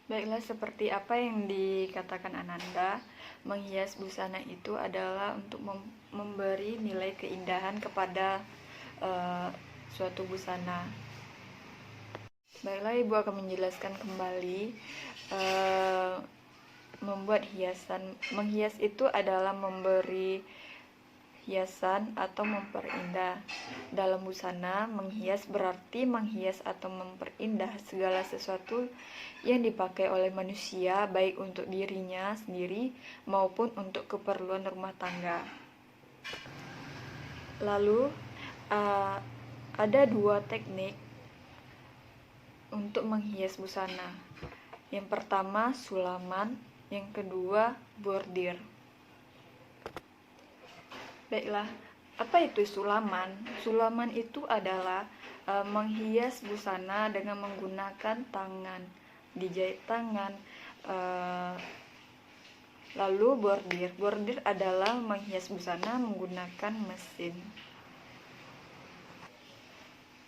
Baiklah, seperti apa yang dikatakan Ananda, menghias busana itu adalah untuk memberi nilai keindahan kepada uh, suatu busana. Baiklah, Ibu akan menjelaskan kembali. Uh, Membuat hiasan, menghias itu adalah memberi hiasan atau memperindah. Dalam busana, menghias berarti menghias atau memperindah segala sesuatu yang dipakai oleh manusia, baik untuk dirinya sendiri maupun untuk keperluan rumah tangga. Lalu, ada dua teknik untuk menghias busana. Yang pertama, sulaman, yang kedua, bordir. Baiklah, apa itu sulaman? Sulaman itu adalah menghias busana dengan menggunakan tangan, dijahit tangan. Lalu bordir adalah menghias busana menggunakan mesin.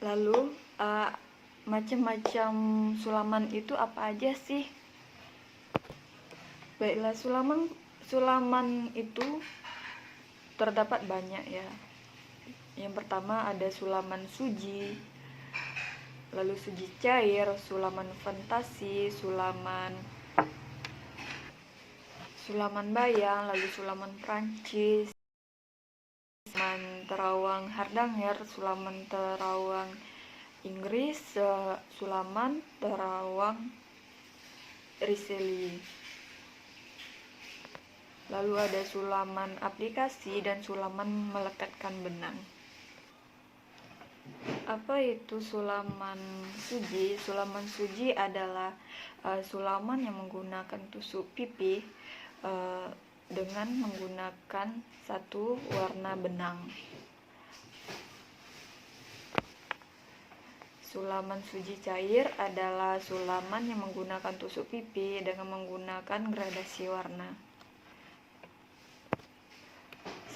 Lalu macam-macam sulaman itu apa aja sih? Baiklah, sulaman itu terdapat banyak ya. Yang pertama ada sulaman suji, lalu suji cair, sulaman fantasi, sulaman bayang, lalu sulaman Prancis, sulaman terawang Hardanger, sulaman terawang Inggris, sulaman terawang Riseli. Lalu ada sulaman aplikasi dan sulaman melekatkan benang. Apa itu sulaman suji? Sulaman suji adalah sulaman yang menggunakan tusuk pipih dengan menggunakan satu warna benang. Sulaman suji cair adalah sulaman yang menggunakan tusuk pipih dengan menggunakan gradasi warna.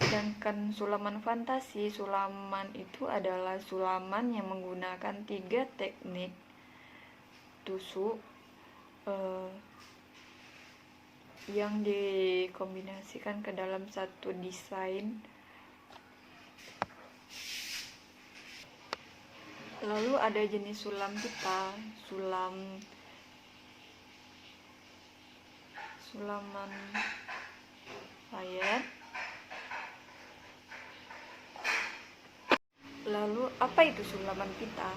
Sedangkan sulaman fantasi, sulaman itu adalah sulaman yang menggunakan 3 teknik tusuk yang dikombinasikan ke dalam satu desain. Lalu ada jenis sulam pita, sulaman payet. Lalu apa itu sulaman pita?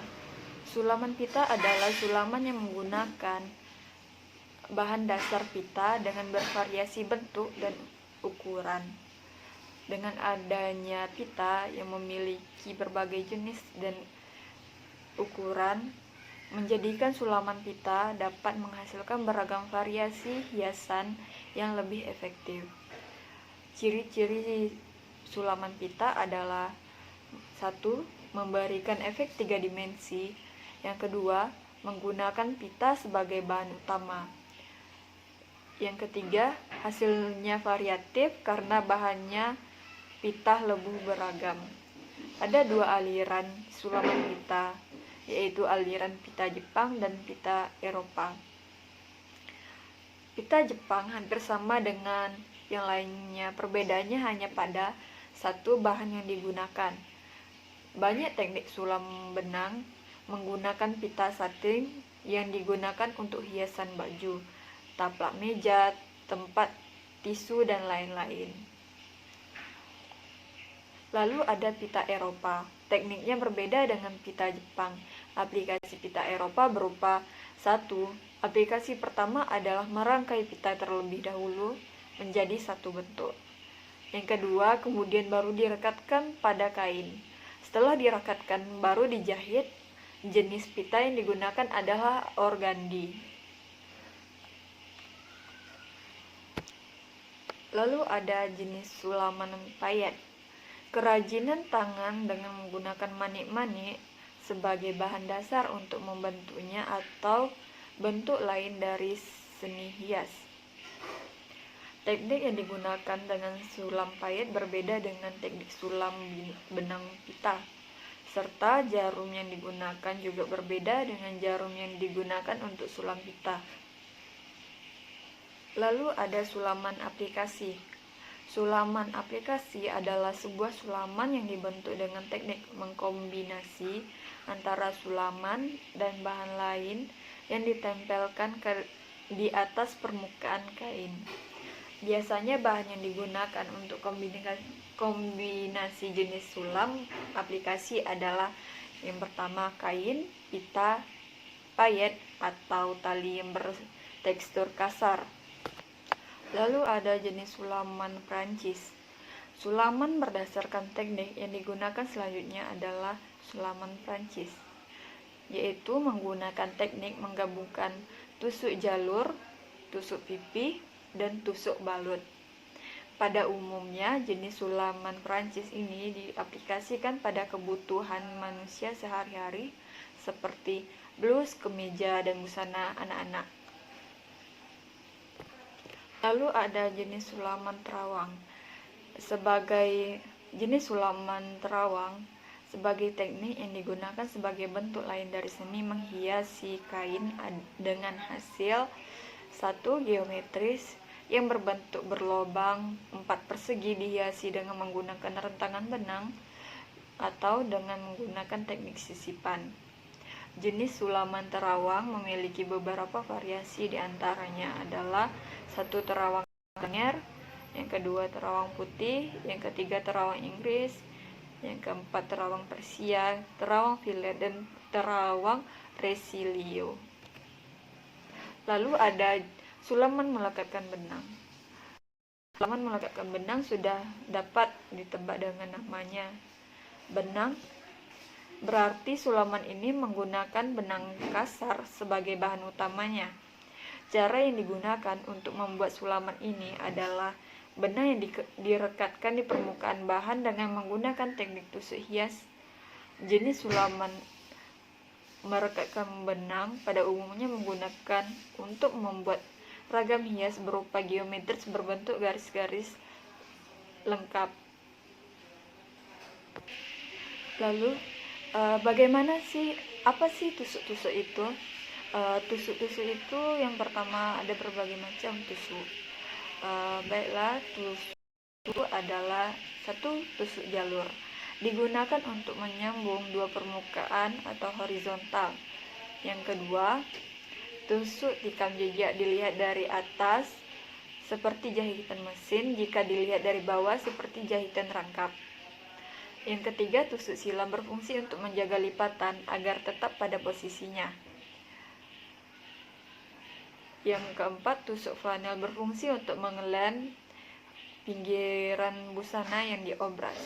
Sulaman pita adalah sulaman yang menggunakan bahan dasar pita dengan bervariasi bentuk dan ukuran. Dengan adanya pita yang memiliki berbagai jenis dan ukuran, menjadikan sulaman pita dapat menghasilkan beragam variasi hiasan yang lebih efektif. Ciri-ciri sulaman pita adalah: 1. Memberikan efek 3 dimensi. Yang kedua, menggunakan pita sebagai bahan utama. Yang ketiga, hasilnya variatif karena bahannya pita lebih beragam. Ada 2 aliran sulaman pita, yaitu aliran pita Jepang dan pita Eropa. Pita Jepang hampir sama dengan yang lainnya, perbedaannya hanya pada 1 bahan yang digunakan. Banyak teknik sulam benang menggunakan pita satin yang digunakan untuk hiasan baju, taplak meja, tempat tisu, dan lain-lain. Lalu ada pita Eropa. Tekniknya berbeda dengan pita Jepang. Aplikasi pita Eropa berupa: 1. Aplikasi pertama adalah merangkai pita terlebih dahulu menjadi satu bentuk. Yang kedua, kemudian baru direkatkan pada kain. Setelah direkatkan, baru dijahit. Jenis pita yang digunakan adalah organdi. Lalu ada jenis sulaman payet. Kerajinan tangan dengan menggunakan manik-manik sebagai bahan dasar untuk membentuknya atau bentuk lain dari seni hias. Teknik yang digunakan dengan sulam payet berbeda dengan teknik sulam benang pita, serta jarum yang digunakan juga berbeda dengan jarum yang digunakan untuk sulam pita. Lalu ada sulaman aplikasi. Sulaman aplikasi adalah sebuah sulaman yang dibentuk dengan teknik mengkombinasi antara sulaman dan bahan lain yang ditempelkan di atas permukaan kain. Biasanya bahan yang digunakan untuk kombinasi jenis sulam aplikasi adalah yang pertama kain, pita, payet, atau tali yang bertekstur kasar. Lalu ada jenis sulaman Prancis. Sulaman berdasarkan teknik yang digunakan selanjutnya adalah sulaman Prancis, yaitu menggunakan teknik menggabungkan tusuk jalur, tusuk pipi, dan tusuk balut. Pada umumnya, jenis sulaman Prancis ini diaplikasikan pada kebutuhan manusia sehari-hari seperti blus, kemeja, dan busana anak-anak. Lalu ada jenis sulaman terawang. Sebagai jenis sulaman terawang sebagai teknik yang digunakan sebagai bentuk lain dari seni menghiasi kain dengan hasil satu geometris yang berbentuk berlobang 4 persegi dihiasi dengan menggunakan rentangan benang atau dengan menggunakan teknik sisipan. Jenis sulaman terawang memiliki beberapa variasi, diantaranya adalah satu terawang Lanier, yang kedua terawang putih, yang ketiga terawang Inggris, yang keempat terawang Persia, terawang Filet, dan terawang Resilio. Lalu ada sulaman melekatkan benang. Sulaman melekatkan benang sudah dapat ditebak dengan namanya. Benang berarti sulaman ini menggunakan benang kasar sebagai bahan utamanya. Cara yang digunakan untuk membuat sulaman ini adalah benang yang direkatkan di permukaan bahan dengan menggunakan teknik tusuk hias. Jenis sulaman merekatkan benang pada umumnya menggunakan untuk membuat ragam hias berupa geometris berbentuk garis-garis lengkap. Lalu apa sih tusuk-tusuk itu? Tusuk-tusuk itu yang pertama ada berbagai macam tusuk. Baiklah, tusuk adalah satu tusuk jalur. Digunakan untuk menyambung dua permukaan atau horizontal. Yang kedua, tusuk tikam jejak dilihat dari atas seperti jahitan mesin, jika dilihat dari bawah seperti jahitan rangkap. Yang ketiga, tusuk silam berfungsi untuk menjaga lipatan agar tetap pada posisinya. Yang keempat, tusuk flanel berfungsi untuk mengelem pinggiran busana yang diobras.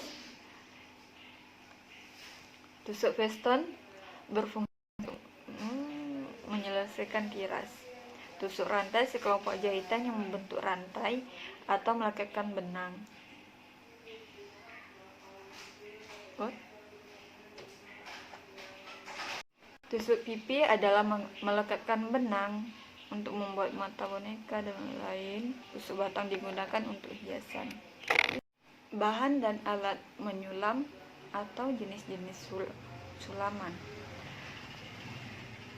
Tusuk veston berfungsi untuk menyelesaikan tiras. Tusuk rantai sekelompok jahitan yang membentuk rantai atau melekatkan benang. Tusuk pipi adalah melekatkan benang untuk membuat mata boneka dan lain. Tusuk batang digunakan untuk hiasan. Bahan dan alat menyulam atau jenis-jenis sulaman.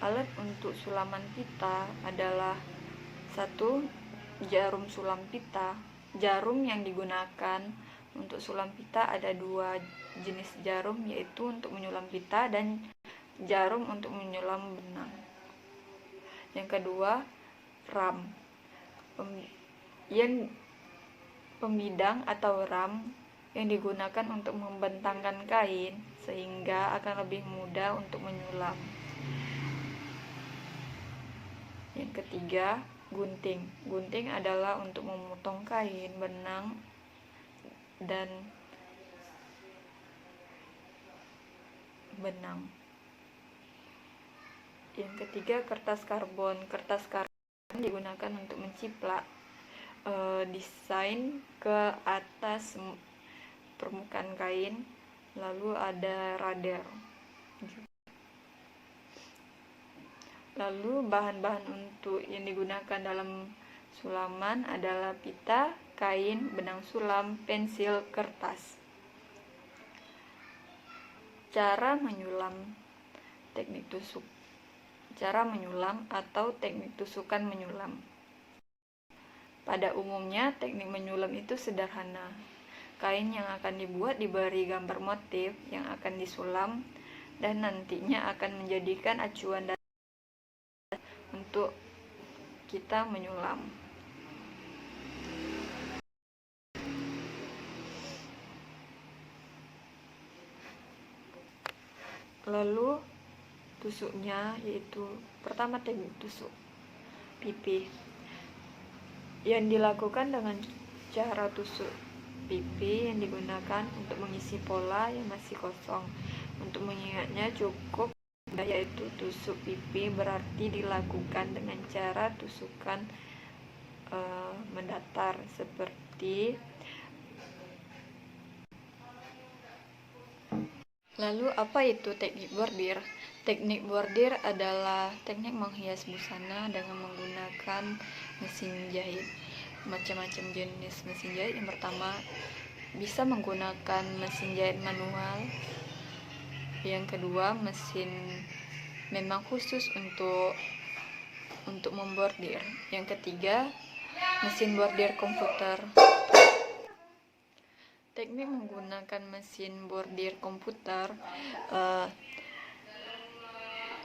Alat untuk sulaman pita adalah satu, jarum sulam pita. Jarum yang digunakan untuk sulam pita ada dua jenis jarum, yaitu untuk menyulam pita dan jarum untuk menyulam benang. Yang kedua, ram. Pembidang atau ram yang digunakan untuk membentangkan kain sehingga akan lebih mudah untuk menyulam. Yang ketiga, gunting. Gunting adalah untuk memotong kain, benang, dan benang. Yang ketiga, kertas karbon. Kertas karbon digunakan untuk menciplak desain ke atas permukaan kain. Lalu ada radar. Lalu bahan-bahan untuk yang digunakan dalam sulaman adalah pita, kain, benang sulam, pensil, kertas. Cara menyulam teknik tusuk. Cara menyulam atau teknik tusukan menyulam. Pada umumnya, teknik menyulam itu sederhana. Kain yang akan dibuat diberi gambar motif yang akan disulam dan nantinya akan menjadikan acuan untuk kita menyulam. Lalu tusuknya, yaitu pertama teknik tusuk pipi yang dilakukan dengan cara tusuk pipi yang digunakan untuk mengisi pola yang masih kosong. Untuk mengingatnya cukup, yaitu tusuk pipi berarti dilakukan dengan cara tusukan mendatar seperti. Lalu apa itu teknik bordir? Teknik bordir adalah teknik menghias busana dengan menggunakan mesin jahit. Macam-macam jenis mesin jahit. Yang pertama, bisa menggunakan mesin jahit manual. Yang kedua, mesin memang khusus untuk membordir. Yang ketiga, mesin bordir komputer. Teknik menggunakan mesin bordir komputer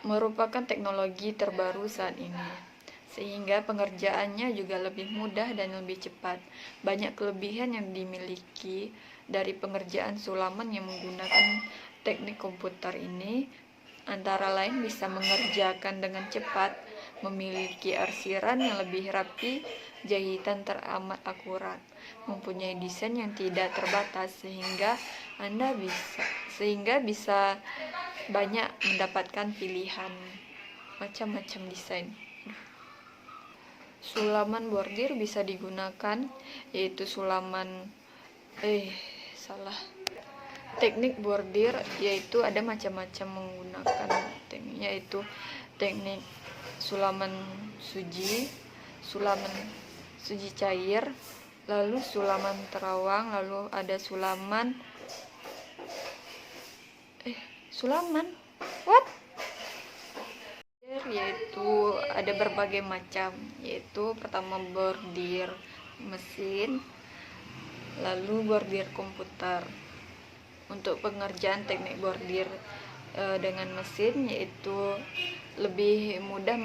merupakan teknologi terbaru saat ini, sehingga pengerjaannya juga lebih mudah dan lebih cepat. Banyak kelebihan yang dimiliki dari pengerjaan sulaman yang menggunakan teknik komputer ini, antara lain bisa mengerjakan dengan cepat, memiliki arsiran yang lebih rapi, jahitan teramat akurat, mempunyai desain yang tidak terbatas sehingga bisa banyak mendapatkan pilihan macam-macam desain. Sulaman bordir bisa digunakan, yaitu teknik bordir yaitu ada macam-macam menggunakan tekniknya, yaitu teknik sulaman suji cair, lalu sulaman terawang, lalu ada yaitu ada berbagai macam, yaitu pertama bordir mesin, lalu bordir komputer. Untuk pengerjaan teknik bordir dengan mesin, yaitu lebih mudah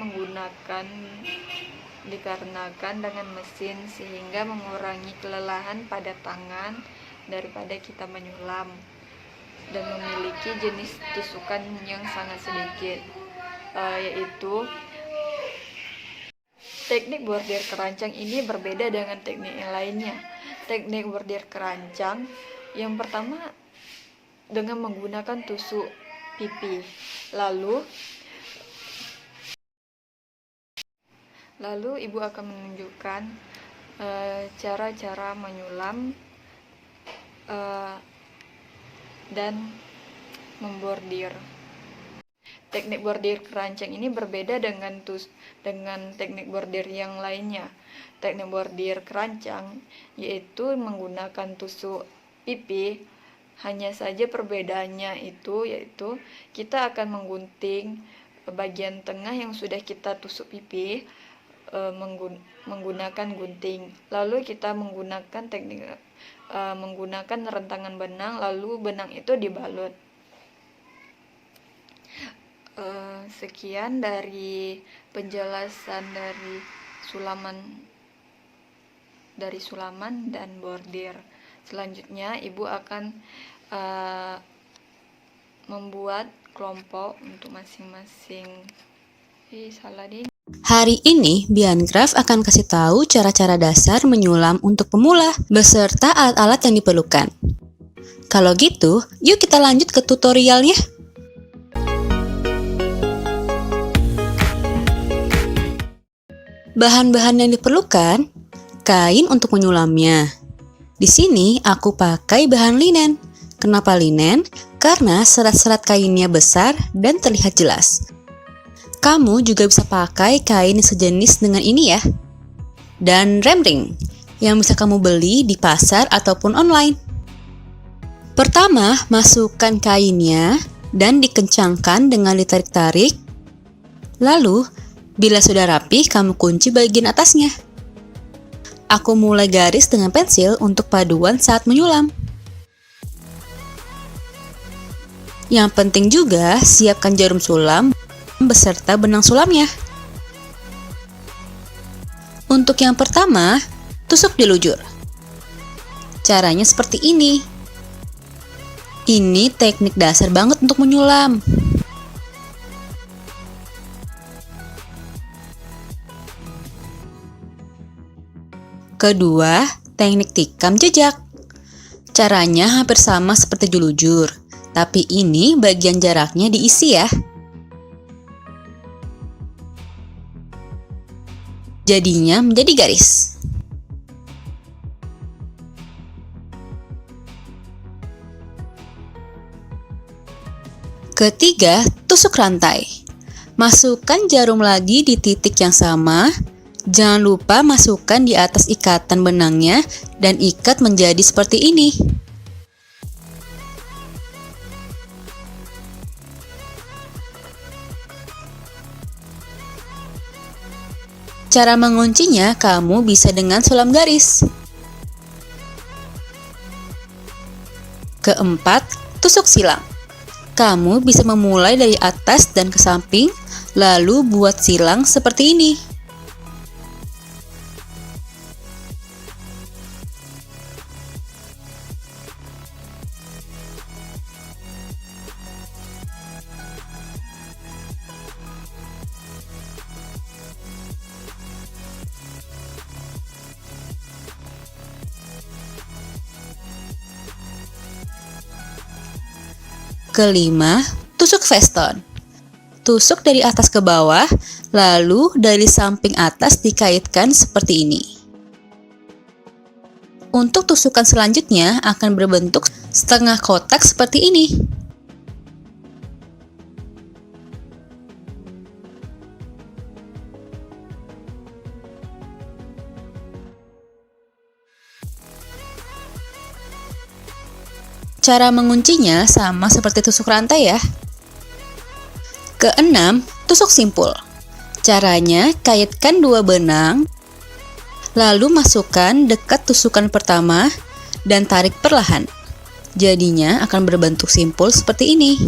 dikarenakan dengan mesin, sehingga mengurangi kelelahan pada tangan daripada kita menyulam, dan memiliki jenis tusukan yang sangat sedikit, yaitu teknik bordir kerancang. Ini berbeda dengan teknik yang lainnya. Teknik bordir kerancang yang pertama dengan menggunakan tusuk pipi. Lalu ibu akan menunjukkan cara-cara menyulam dan membordir. Teknik bordir kerancang ini berbeda dengan teknik bordir yang lainnya. Teknik bordir kerancang yaitu menggunakan tusuk pipi. Hanya saja perbedaannya yaitu kita akan menggunting bagian tengah yang sudah kita tusuk pipi menggunakan gunting. Lalu kita menggunakan rentangan benang, lalu benang itu dibalut. Sekian dari penjelasan dari sulaman dan bordir. Selanjutnya ibu akan membuat kelompok untuk masing-masing. Hari ini Biangraf akan kasih tahu cara-cara dasar menyulam untuk pemula beserta alat-alat yang diperlukan. Kalau gitu, yuk kita lanjut ke tutorialnya. Bahan-bahan yang diperlukan: kain untuk menyulamnya. Di sini aku pakai bahan linen. Kenapa linen? Karena serat-serat kainnya besar dan terlihat jelas. Kamu juga bisa pakai kain sejenis dengan ini ya. Dan rem ring yang bisa kamu beli di pasar ataupun online. Pertama, masukkan kainnya dan dikencangkan dengan ditarik-tarik. Lalu, bila sudah rapi, kamu kunci bagian atasnya. aku mulai garis dengan pensil untuk paduan saat menyulam. Yang penting juga, siapkan jarum sulam beserta benang sulamnya. Untuk yang pertama, tusuk di lujur. Caranya seperti ini. Ini teknik dasar banget untuk menyulam. Kedua, teknik tikam jejak. Caranya hampir sama seperti julujur, tapi ini bagian jaraknya diisi ya. Jadinya menjadi garis. Ketiga, tusuk rantai. Masukkan jarum lagi di titik yang sama. Jangan lupa masukkan di atas ikatan benangnya dan ikat menjadi seperti ini. Cara menguncinya kamu bisa dengan sulam garis. Keempat, tusuk silang. Kamu bisa memulai dari atas dan ke samping, lalu buat silang seperti ini. Kelima, tusuk veston. Tusuk dari atas ke bawah, lalu dari samping atas dikaitkan seperti ini. Untuk tusukan selanjutnya akan berbentuk setengah kotak seperti ini. Cara menguncinya sama seperti tusuk rantai ya. Keenam, tusuk simpul. Caranya, kaitkan dua benang, lalu masukkan dekat tusukan pertama dan tarik perlahan. Jadinya akan berbentuk simpul seperti ini.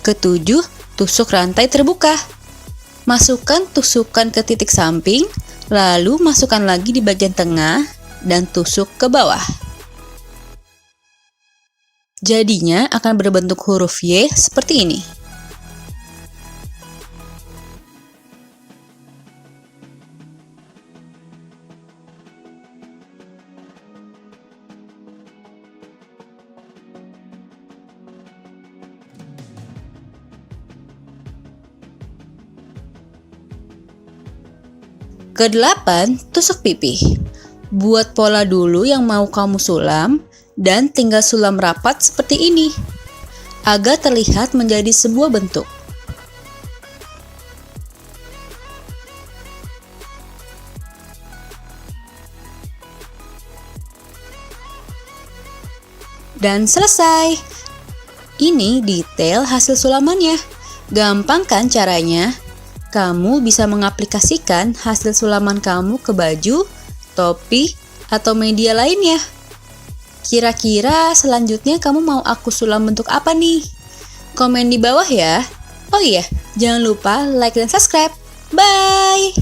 Ketujuh, tusuk rantai terbuka. Masukkan tusukan ke titik samping, lalu masukkan lagi di bagian tengah dan tusuk ke bawah. Jadinya akan berbentuk huruf Y seperti ini. Kedelapan, tusuk pipih. Buat pola dulu yang mau kamu sulam dan tinggal sulam rapat seperti ini agar terlihat menjadi sebuah bentuk. Dan selesai. Ini detail hasil sulamannya. Gampang kan caranya? Kamu bisa mengaplikasikan hasil sulaman kamu ke baju, topi, atau media lainnya. Kira-kira selanjutnya kamu mau aku sulam bentuk apa nih? Komen di bawah ya. Oh iya, jangan lupa like dan subscribe. Bye!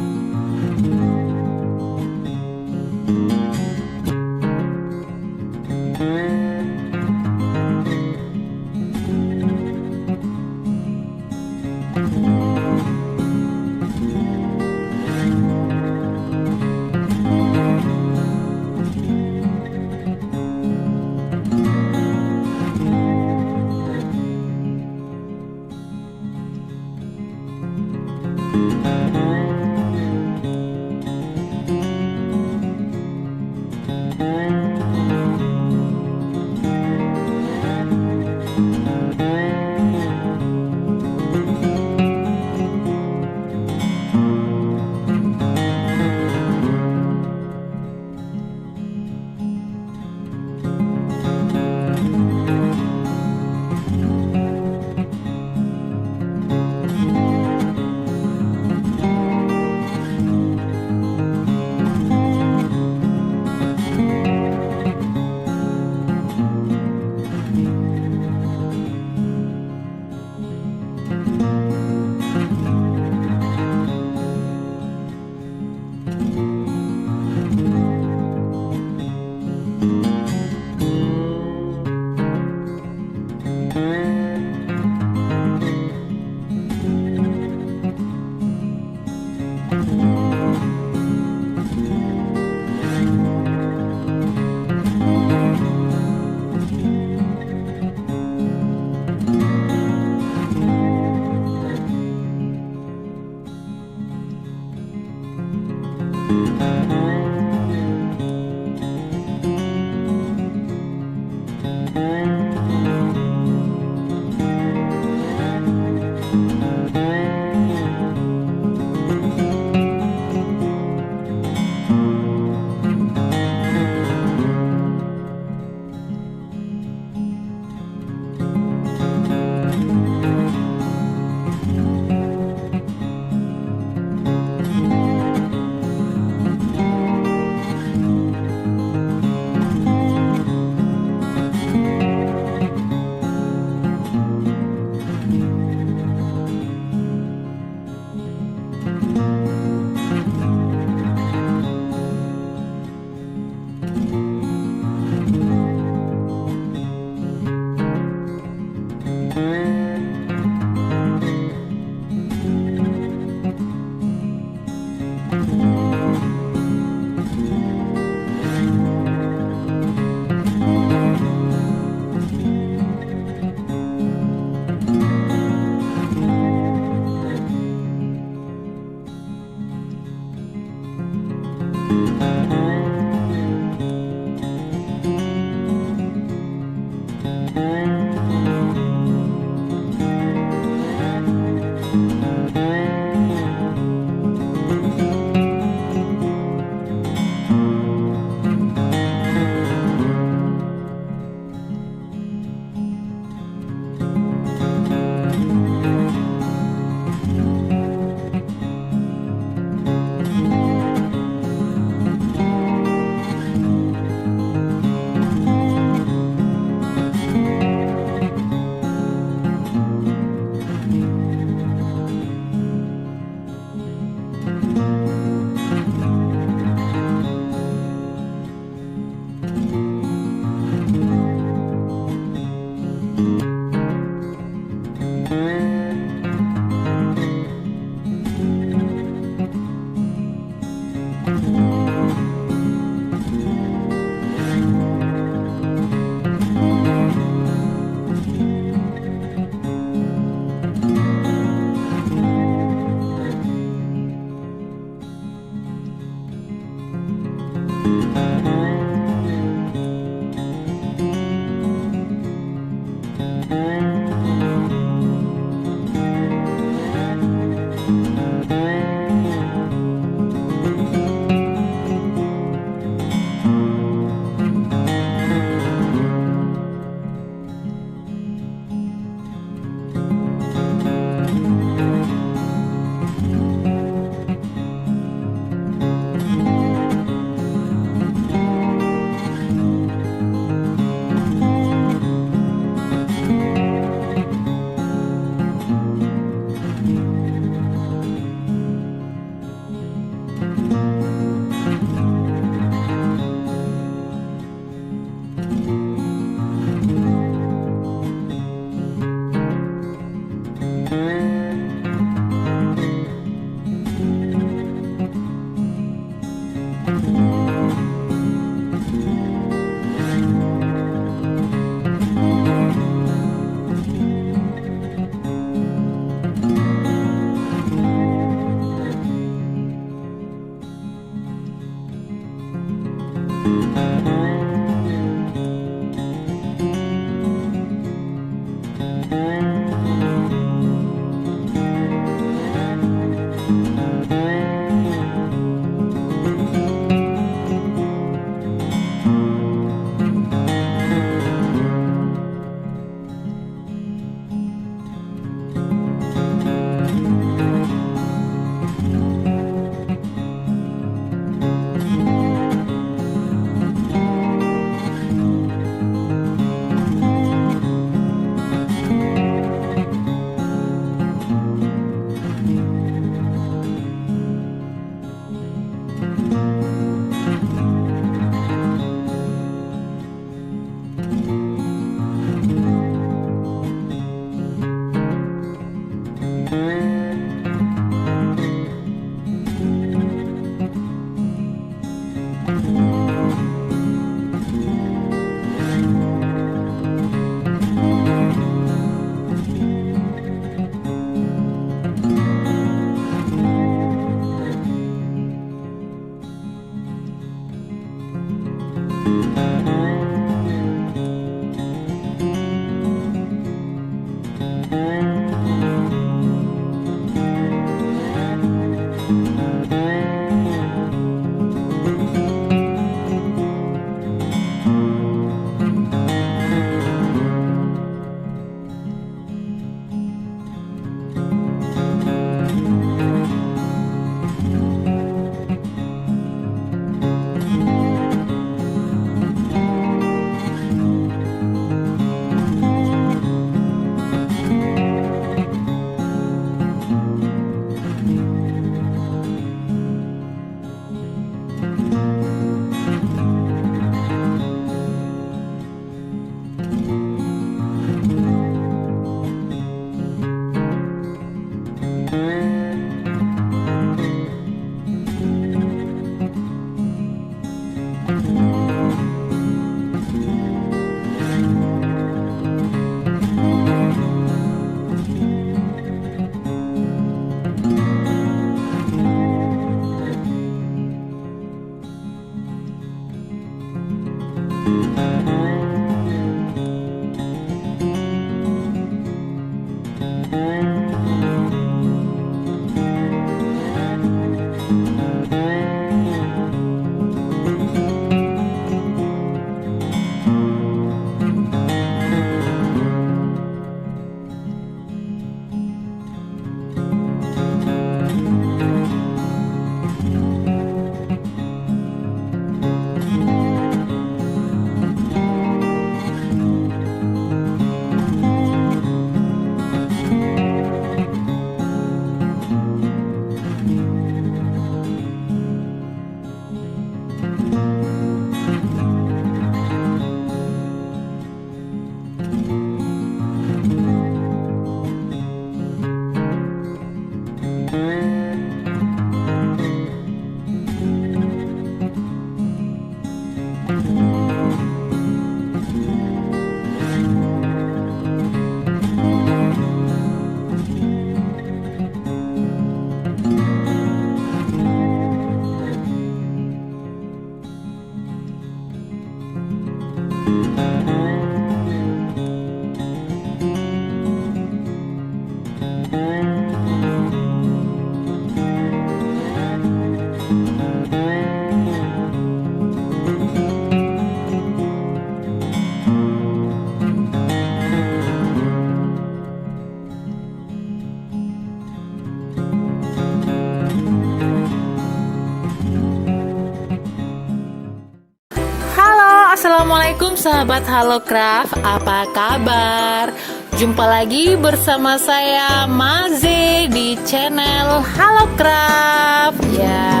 Assalamualaikum sahabat Halocraft, apa kabar? Jumpa lagi bersama saya Maze di channel Halocraft ya.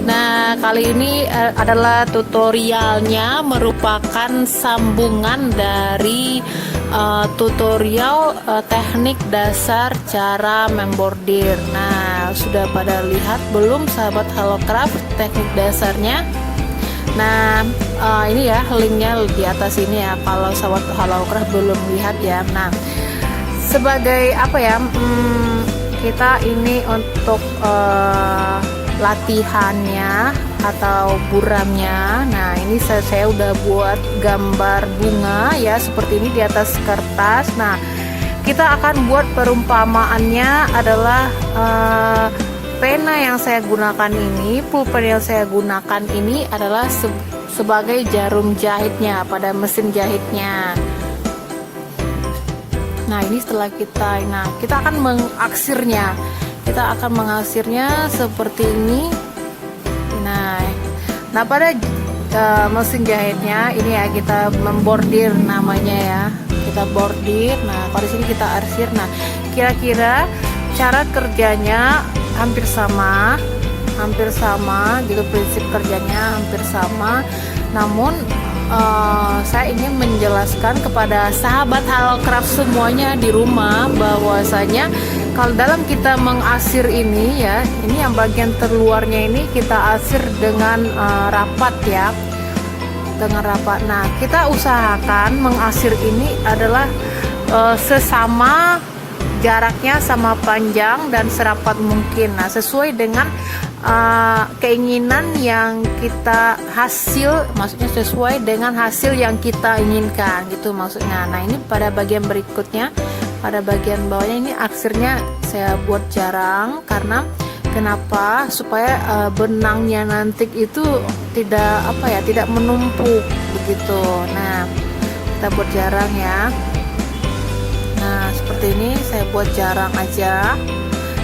Nah, kali ini adalah tutorialnya merupakan sambungan dari tutorial teknik dasar cara membordir. Nah, sudah pada lihat belum sahabat Halocraft teknik dasarnya? Nah, ini ya linknya di atas ini ya, kalau sahabat Halocraft belum lihat ya. Nah, sebagai apa ya, kita ini untuk latihannya atau buramnya. Nah, ini saya udah buat gambar bunga ya seperti ini di atas kertas. Nah, kita akan buat perumpamaannya adalah pena yang saya gunakan ini, pulpen yang saya gunakan ini adalah sebagai jarum jahitnya pada mesin jahitnya. Nah ini setelah kita akan mengaksirnya. Kita akan mengaksirnya seperti ini. Nah pada mesin jahitnya ini ya kita membordir namanya ya. Kita bordir. Nah pada sini kita arsir. Nah kira-kira cara kerjanya hampir sama gitu, prinsip kerjanya hampir sama. Namun saya ingin menjelaskan kepada sahabat Halocraft semuanya di rumah bahwasanya kalau dalam kita mengasir ini ya, ini yang bagian terluarnya ini kita asir dengan rapat ya, dengan rapat. Nah kita usahakan mengasir ini adalah sesama jaraknya, sama panjang dan serapat mungkin. Nah sesuai dengan keinginan yang kita maksudnya sesuai dengan hasil yang kita inginkan gitu maksudnya. Nah ini pada bagian berikutnya, pada bagian bawahnya ini aksirnya saya buat jarang. Karena kenapa? Supaya benangnya nanti itu tidak menumpuk begitu. Nah kita buat jarang ya. Nah seperti ini saya buat jarang aja.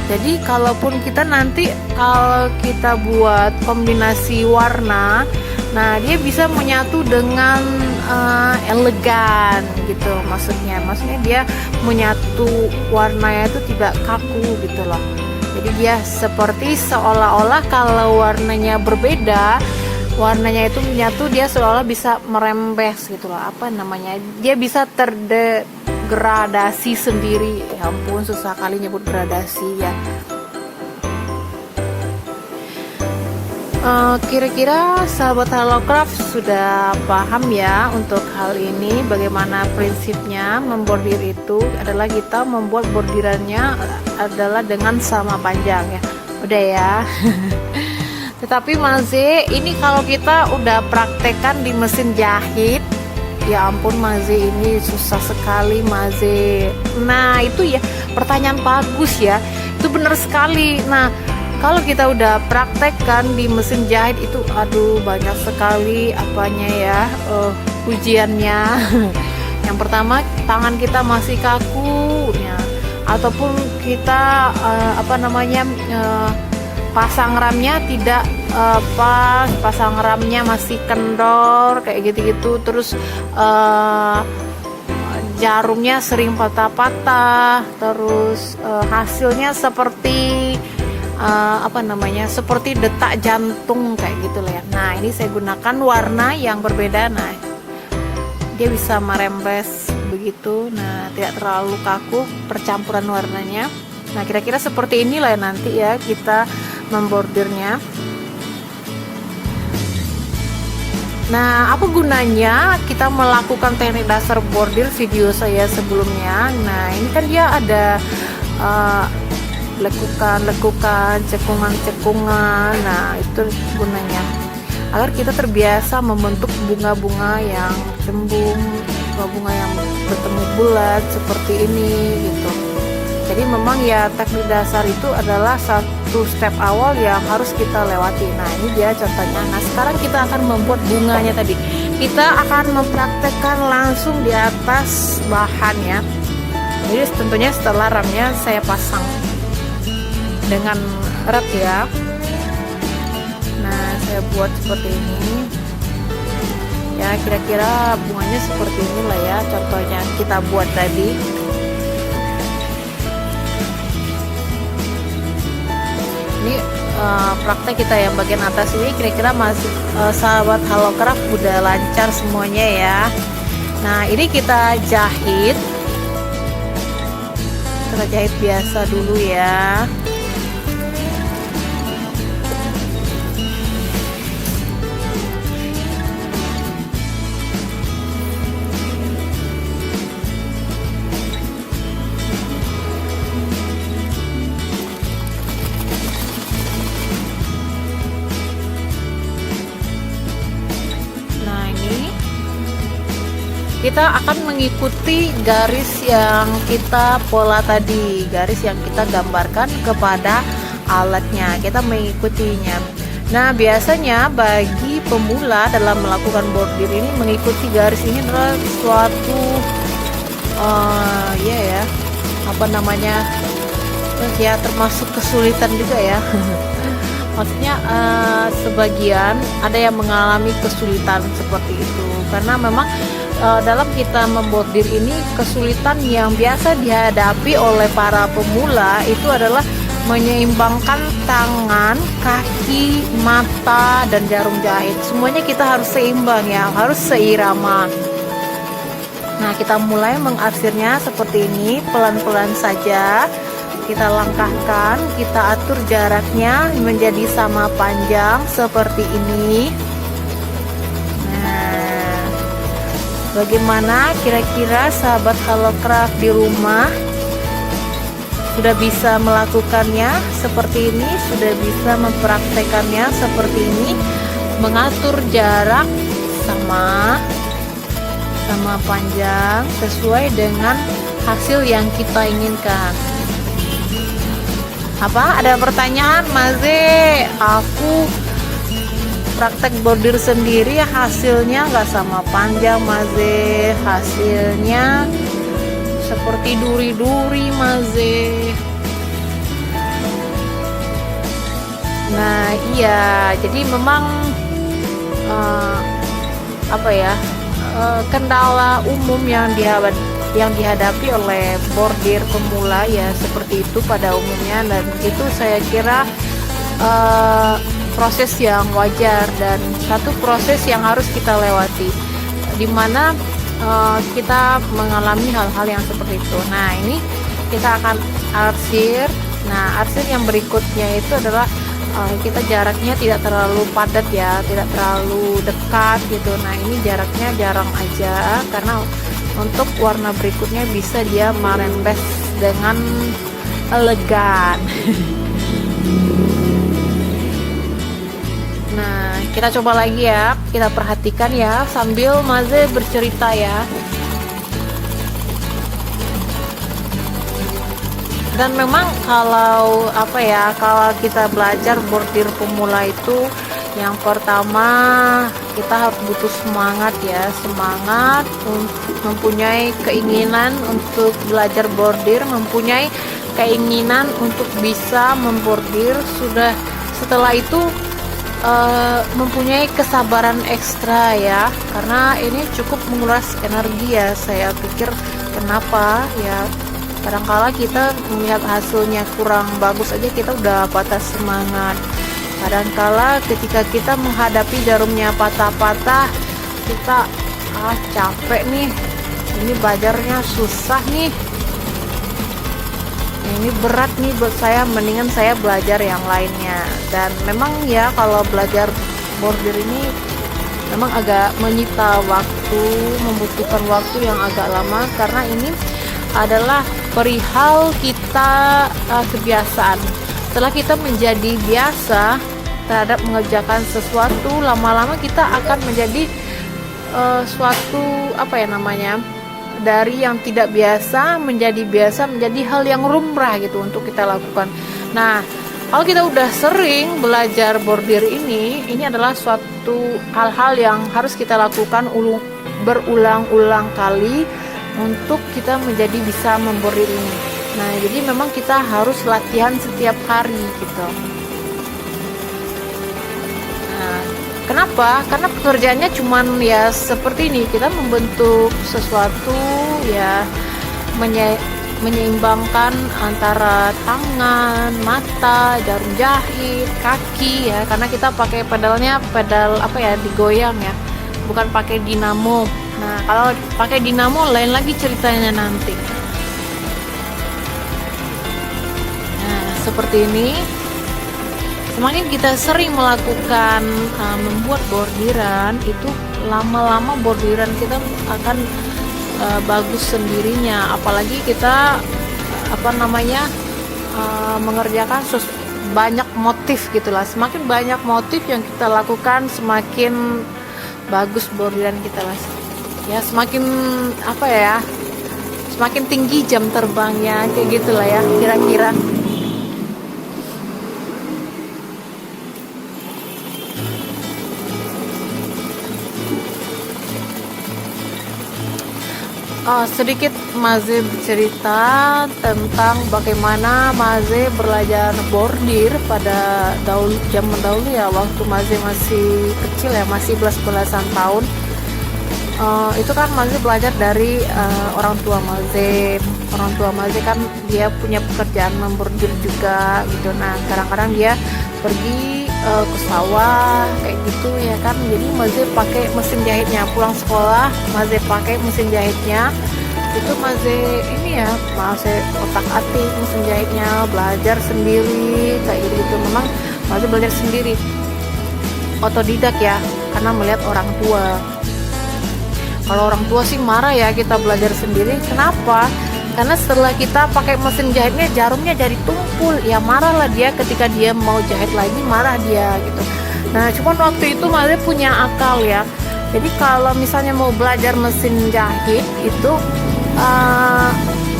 Jadi kalaupun kita nanti kalau kita buat kombinasi warna, nah dia bisa menyatu dengan elegan gitu maksudnya dia menyatu, warnanya itu tidak kaku gitu loh. Jadi dia seperti seolah-olah kalau warnanya berbeda, warnanya itu menyatu, dia seolah-olah bisa merembes gitu loh, dia bisa gradasi sendiri. Ya ampun susah kali nyebut gradasi ya. Kira-kira sahabat Halocraft sudah paham ya untuk hal ini, bagaimana prinsipnya membordir itu adalah kita membuat bordirannya adalah dengan sama panjang ya. Udah ya. Tetapi Maze, ini kalau kita udah praktekkan di mesin jahit, ya ampun Maze, ini susah sekali Maze. Nah itu ya pertanyaan bagus ya, itu benar sekali. Nah kalau kita udah praktekkan di mesin jahit itu, aduh banyak sekali ujiannya. Yang pertama pasang kita masih kaku ya, ataupun kita pasang ramnya tidak pas, pasang ramnya masih kendor kayak gitu-gitu. Terus jarumnya sering patah-patah, terus hasilnya seperti seperti detak jantung kayak gitu lah ya. Nah ini saya gunakan warna yang berbeda. Nah dia bisa merembes begitu. Nah tidak terlalu kaku percampuran warnanya. Nah kira-kira seperti inilah nanti ya kita membordirnya. Nah apa gunanya kita melakukan teknik dasar bordir, video saya sebelumnya. Nah ini kan dia ada lekukan, cekungan. Nah itu gunanya agar kita terbiasa membentuk bunga-bunga yang cembung, bunga-bunga yang bertemu bulat seperti ini gitu. Jadi memang ya teknik dasar itu adalah satu step awal yang harus kita lewati. Nah ini dia contohnya. Nah sekarang kita akan membuat bunganya tadi. Kita akan mempraktekkan langsung di atas bahan ya. Jadi tentunya setelah ramnya saya pasang dengan erat ya. Nah saya buat seperti ini ya, kira-kira bunganya seperti inilah ya contohnya kita buat tadi. Ini praktek kita yang bagian atas ini kira-kira masih sahabat Halocraft udah lancar semuanya ya. Nah ini kita jahit biasa dulu ya. kita akan mengikuti garis yang kita pola tadi, garis yang kita gambarkan kepada alatnya, kita mengikutinya. Nah, biasanya bagi pemula dalam melakukan bordir ini, mengikuti garis ini adalah suatu ya termasuk kesulitan juga ya. Maksudnya sebagian ada yang mengalami kesulitan seperti itu, karena memang dalam kita membordir ini, kesulitan yang biasa dihadapi oleh para pemula itu adalah menyeimbangkan tangan, kaki, mata, dan jarum jahit. Semuanya kita harus seimbang ya, harus seirama. Nah, kita mulai mengarsirnya seperti ini, pelan-pelan saja. Kita langkahkan, kita atur jaraknya menjadi sama panjang seperti ini. Nah, bagaimana kira-kira sahabat Halocraft di rumah? Sudah bisa melakukannya seperti ini, sudah bisa mempraktekannya seperti ini, mengatur jarak sama panjang sesuai dengan hasil yang kita inginkan. Apa? Ada pertanyaan, Maze? Aku praktek bordir sendiri, hasilnya nggak sama panjang, Maze. Hasilnya seperti duri-duri, Maze. Nah, iya. Jadi memang kendala umum yang dihadapi oleh bordir pemula ya seperti itu pada umumnya, dan itu saya kira proses yang wajar dan satu proses yang harus kita lewati, dimana kita mengalami hal-hal yang seperti itu. Nah, ini kita akan arsir. Nah, arsir yang berikutnya itu adalah kita jaraknya tidak terlalu padat ya, tidak terlalu dekat gitu. Nah, ini jaraknya jarang aja, karena untuk warna berikutnya bisa dia merembes dengan elegan. Nah, kita coba lagi ya, kita perhatikan ya sambil Maze bercerita ya. Dan memang kalau kita belajar bordir pemula itu, yang pertama kita harus butuh semangat ya, semangat mempunyai keinginan untuk belajar bordir, mempunyai keinginan untuk bisa membordir. Setelah itu mempunyai kesabaran ekstra ya, karena ini cukup menguras energi ya. Saya pikir kenapa ya, kadangkala kita melihat hasilnya kurang bagus aja kita udah patah semangat. Kadangkala ketika kita menghadapi jarumnya patah-patah, kita capek nih, ini belajarnya susah nih, ini berat nih buat saya, mendingan saya belajar yang lainnya. Dan memang ya, kalau belajar bordir ini memang agak menyita waktu, membutuhkan waktu yang agak lama, karena ini adalah perihal kita kebiasaan. Setelah kita menjadi biasa terhadap mengerjakan sesuatu, lama-lama kita akan menjadi dari yang tidak biasa menjadi biasa, menjadi hal yang lumrah gitu untuk kita lakukan. Nah, kalau kita udah sering belajar bordir ini adalah suatu hal-hal yang harus kita lakukan berulang-ulang kali untuk kita menjadi bisa membordir ini. Nah, jadi memang kita harus latihan setiap hari gitu. Nah, kenapa? Karena pekerjaannya cuman ya seperti ini, kita membentuk sesuatu ya, menyeimbangkan antara tangan, mata, jarum jahit, kaki ya, karena kita pakai pedalnya digoyang ya, bukan pakai dinamo. Nah, kalau pakai dinamo lain lagi ceritanya nanti. Nah, seperti ini. Semakin kita sering melakukan membuat bordiran, itu lama-lama bordiran kita akan bagus sendirinya. Apalagi kita mengerjakan banyak motif gitulah. Semakin banyak motif yang kita lakukan, semakin bagus bordiran kita lah. ya semakin apa ya, semakin tinggi jam terbangnya, kayak gitulah ya kira-kira. Sedikit Maze bercerita tentang bagaimana Maze belajar bordir pada zaman dahulu ya, waktu Maze masih kecil ya, masih belas-belasan tahun. Itu kan Maze belajar dari orang tua Maze. Orang tua Maze kan dia punya pekerjaan membordir juga gitu. Nah kadang-kadang dia pergi ke sawah kayak gitu ya kan, jadi Maze pakai mesin jahitnya. Pulang sekolah Maze pakai mesin jahitnya, itu Maze ini ya, Maze otak-atik mesin jahitnya, belajar sendiri kayak gitu. Memang Maze belajar sendiri, otodidak ya, karena melihat orang tua. Kalau orang tua sih marah ya kita belajar sendiri. Kenapa? Karena setelah kita pakai mesin jahitnya, jarumnya jadi tumpul, ya marahlah dia. Ketika dia mau jahit lagi, marah dia gitu. Nah cuman waktu itu Maze punya akal ya, jadi kalau misalnya mau belajar mesin jahit itu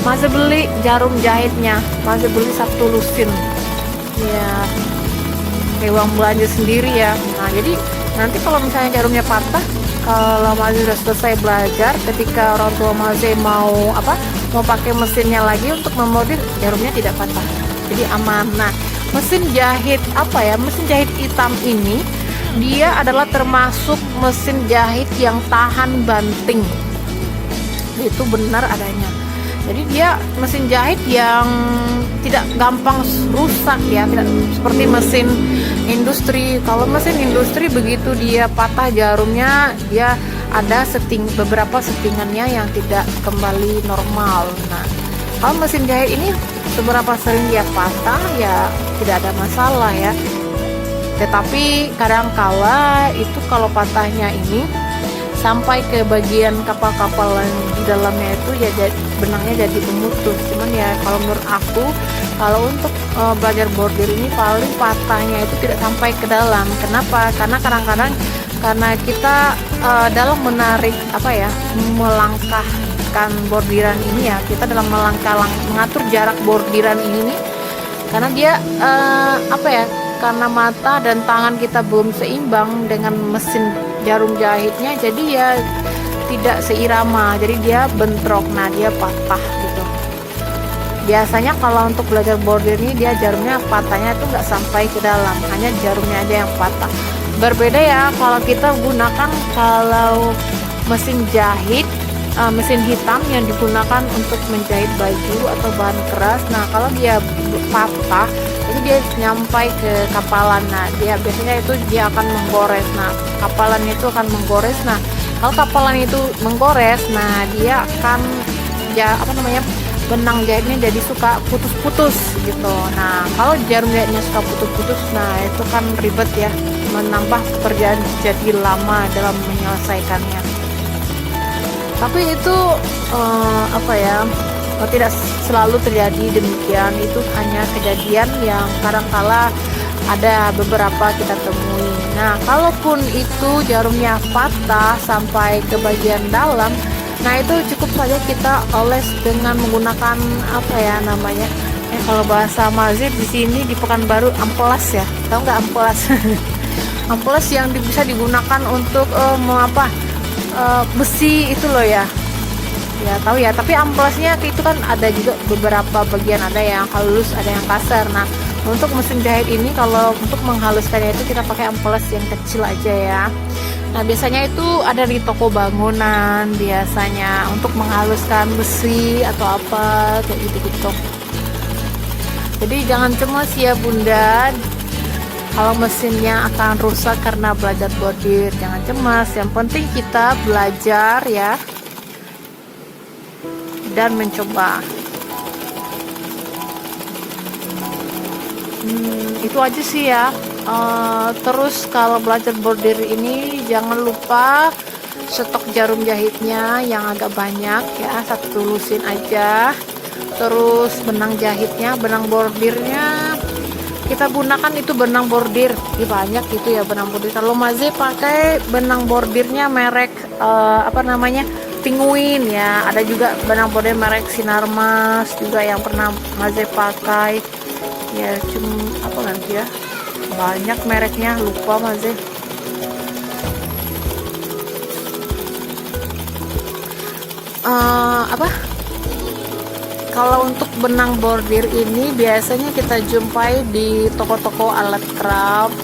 Maze beli jarum jahitnya, Maze beli 1 lusin ya, kayak uang belanja sendiri ya. Nah jadi nanti kalau misalnya jarumnya patah, kalau Maze sudah selesai belajar, ketika orang tua Maze mau pakai mesinnya lagi untuk membordir, jarumnya tidak patah, jadi aman. Nah mesin jahit mesin jahit hitam ini dia adalah termasuk mesin jahit yang tahan banting, itu benar adanya. Jadi dia mesin jahit yang tidak gampang rusak ya, tidak seperti mesin industri. Kalau mesin industri begitu dia patah jarumnya, dia ada beberapa settingannya yang tidak kembali normal. Nah kalau mesin jahit ini seberapa sering dia patah ya tidak ada masalah ya. Tetapi kadangkala itu kalau patahnya ini sampai ke bagian kapal-kapal di dalamnya itu ya benangnya jadi memutus. Cuman ya kalau menurut aku, kalau untuk belajar bordir ini paling patahnya itu tidak sampai ke dalam. Kenapa? Karena kadang-kadang karena kita dalam menarik melangkahkan bordiran ini ya, kita dalam mengatur jarak bordiran ini nih, karena dia karena mata dan tangan kita belum seimbang dengan mesin jarum jahitnya, jadi ya tidak seirama, jadi dia bentrok, nah dia patah gitu. Biasanya kalau untuk belajar bordir ini dia jarumnya patahnya itu nggak sampai ke dalam, hanya jarumnya aja yang patah. Berbeda ya kalau kita gunakan kalau mesin jahit, mesin hitam yang digunakan untuk menjahit baju atau bahan keras. Nah kalau dia patah itu dia nyampai ke kapalan. Nah dia biasanya itu dia akan menggores. Nah kapalan itu akan menggores. Nah kalau kapalan itu menggores, nah dia akan benang jahitnya jadi suka putus-putus gitu. Nah kalau jarum jahitnya suka putus-putus, nah itu kan ribet ya, menambah pekerjaan jadi lama dalam menyelesaikannya. Tapi itu tidak selalu terjadi demikian. Itu hanya kejadian yang kadangkala ada beberapa kita temui. Nah kalaupun itu jarumnya patah sampai ke bagian dalam, nah itu cukup saja kita oles dengan menggunakan kalau bahasa Maze di sini di Pekanbaru amplas ya, tahu nggak amplas? Amplas yang bisa digunakan untuk besi itu loh ya. Ya tahu ya, tapi amplasnya itu kan ada juga beberapa bagian, ada yang halus, ada yang kasar. Nah untuk mesin jahit ini kalau untuk menghaluskannya itu kita pakai amplas yang kecil aja ya. Nah biasanya itu ada di toko bangunan biasanya untuk menghaluskan besi atau apa kayak gitu-gitu. Jadi jangan cemas ya bunda, kalau mesinnya akan rusak karena belajar bordir, jangan cemas. Yang penting kita belajar ya dan mencoba. Itu aja sih ya. Terus kalau belajar bordir ini jangan lupa stok jarum jahitnya yang agak banyak ya, 1 lusin aja. Terus benang jahitnya, benang bordirnya kita gunakan itu benang bordir. Banyak itu ya benang bordir. Kalau Maze pakai benang bordirnya merek apa namanya, Penguin ya. Ada juga benang bordir merek Sinarmas juga yang pernah Maze pakai ya. Cuma apa nanti ya, banyak mereknya, lupa Maze. Apa, kalau untuk benang bordir ini biasanya kita jumpai di toko-toko alat craft.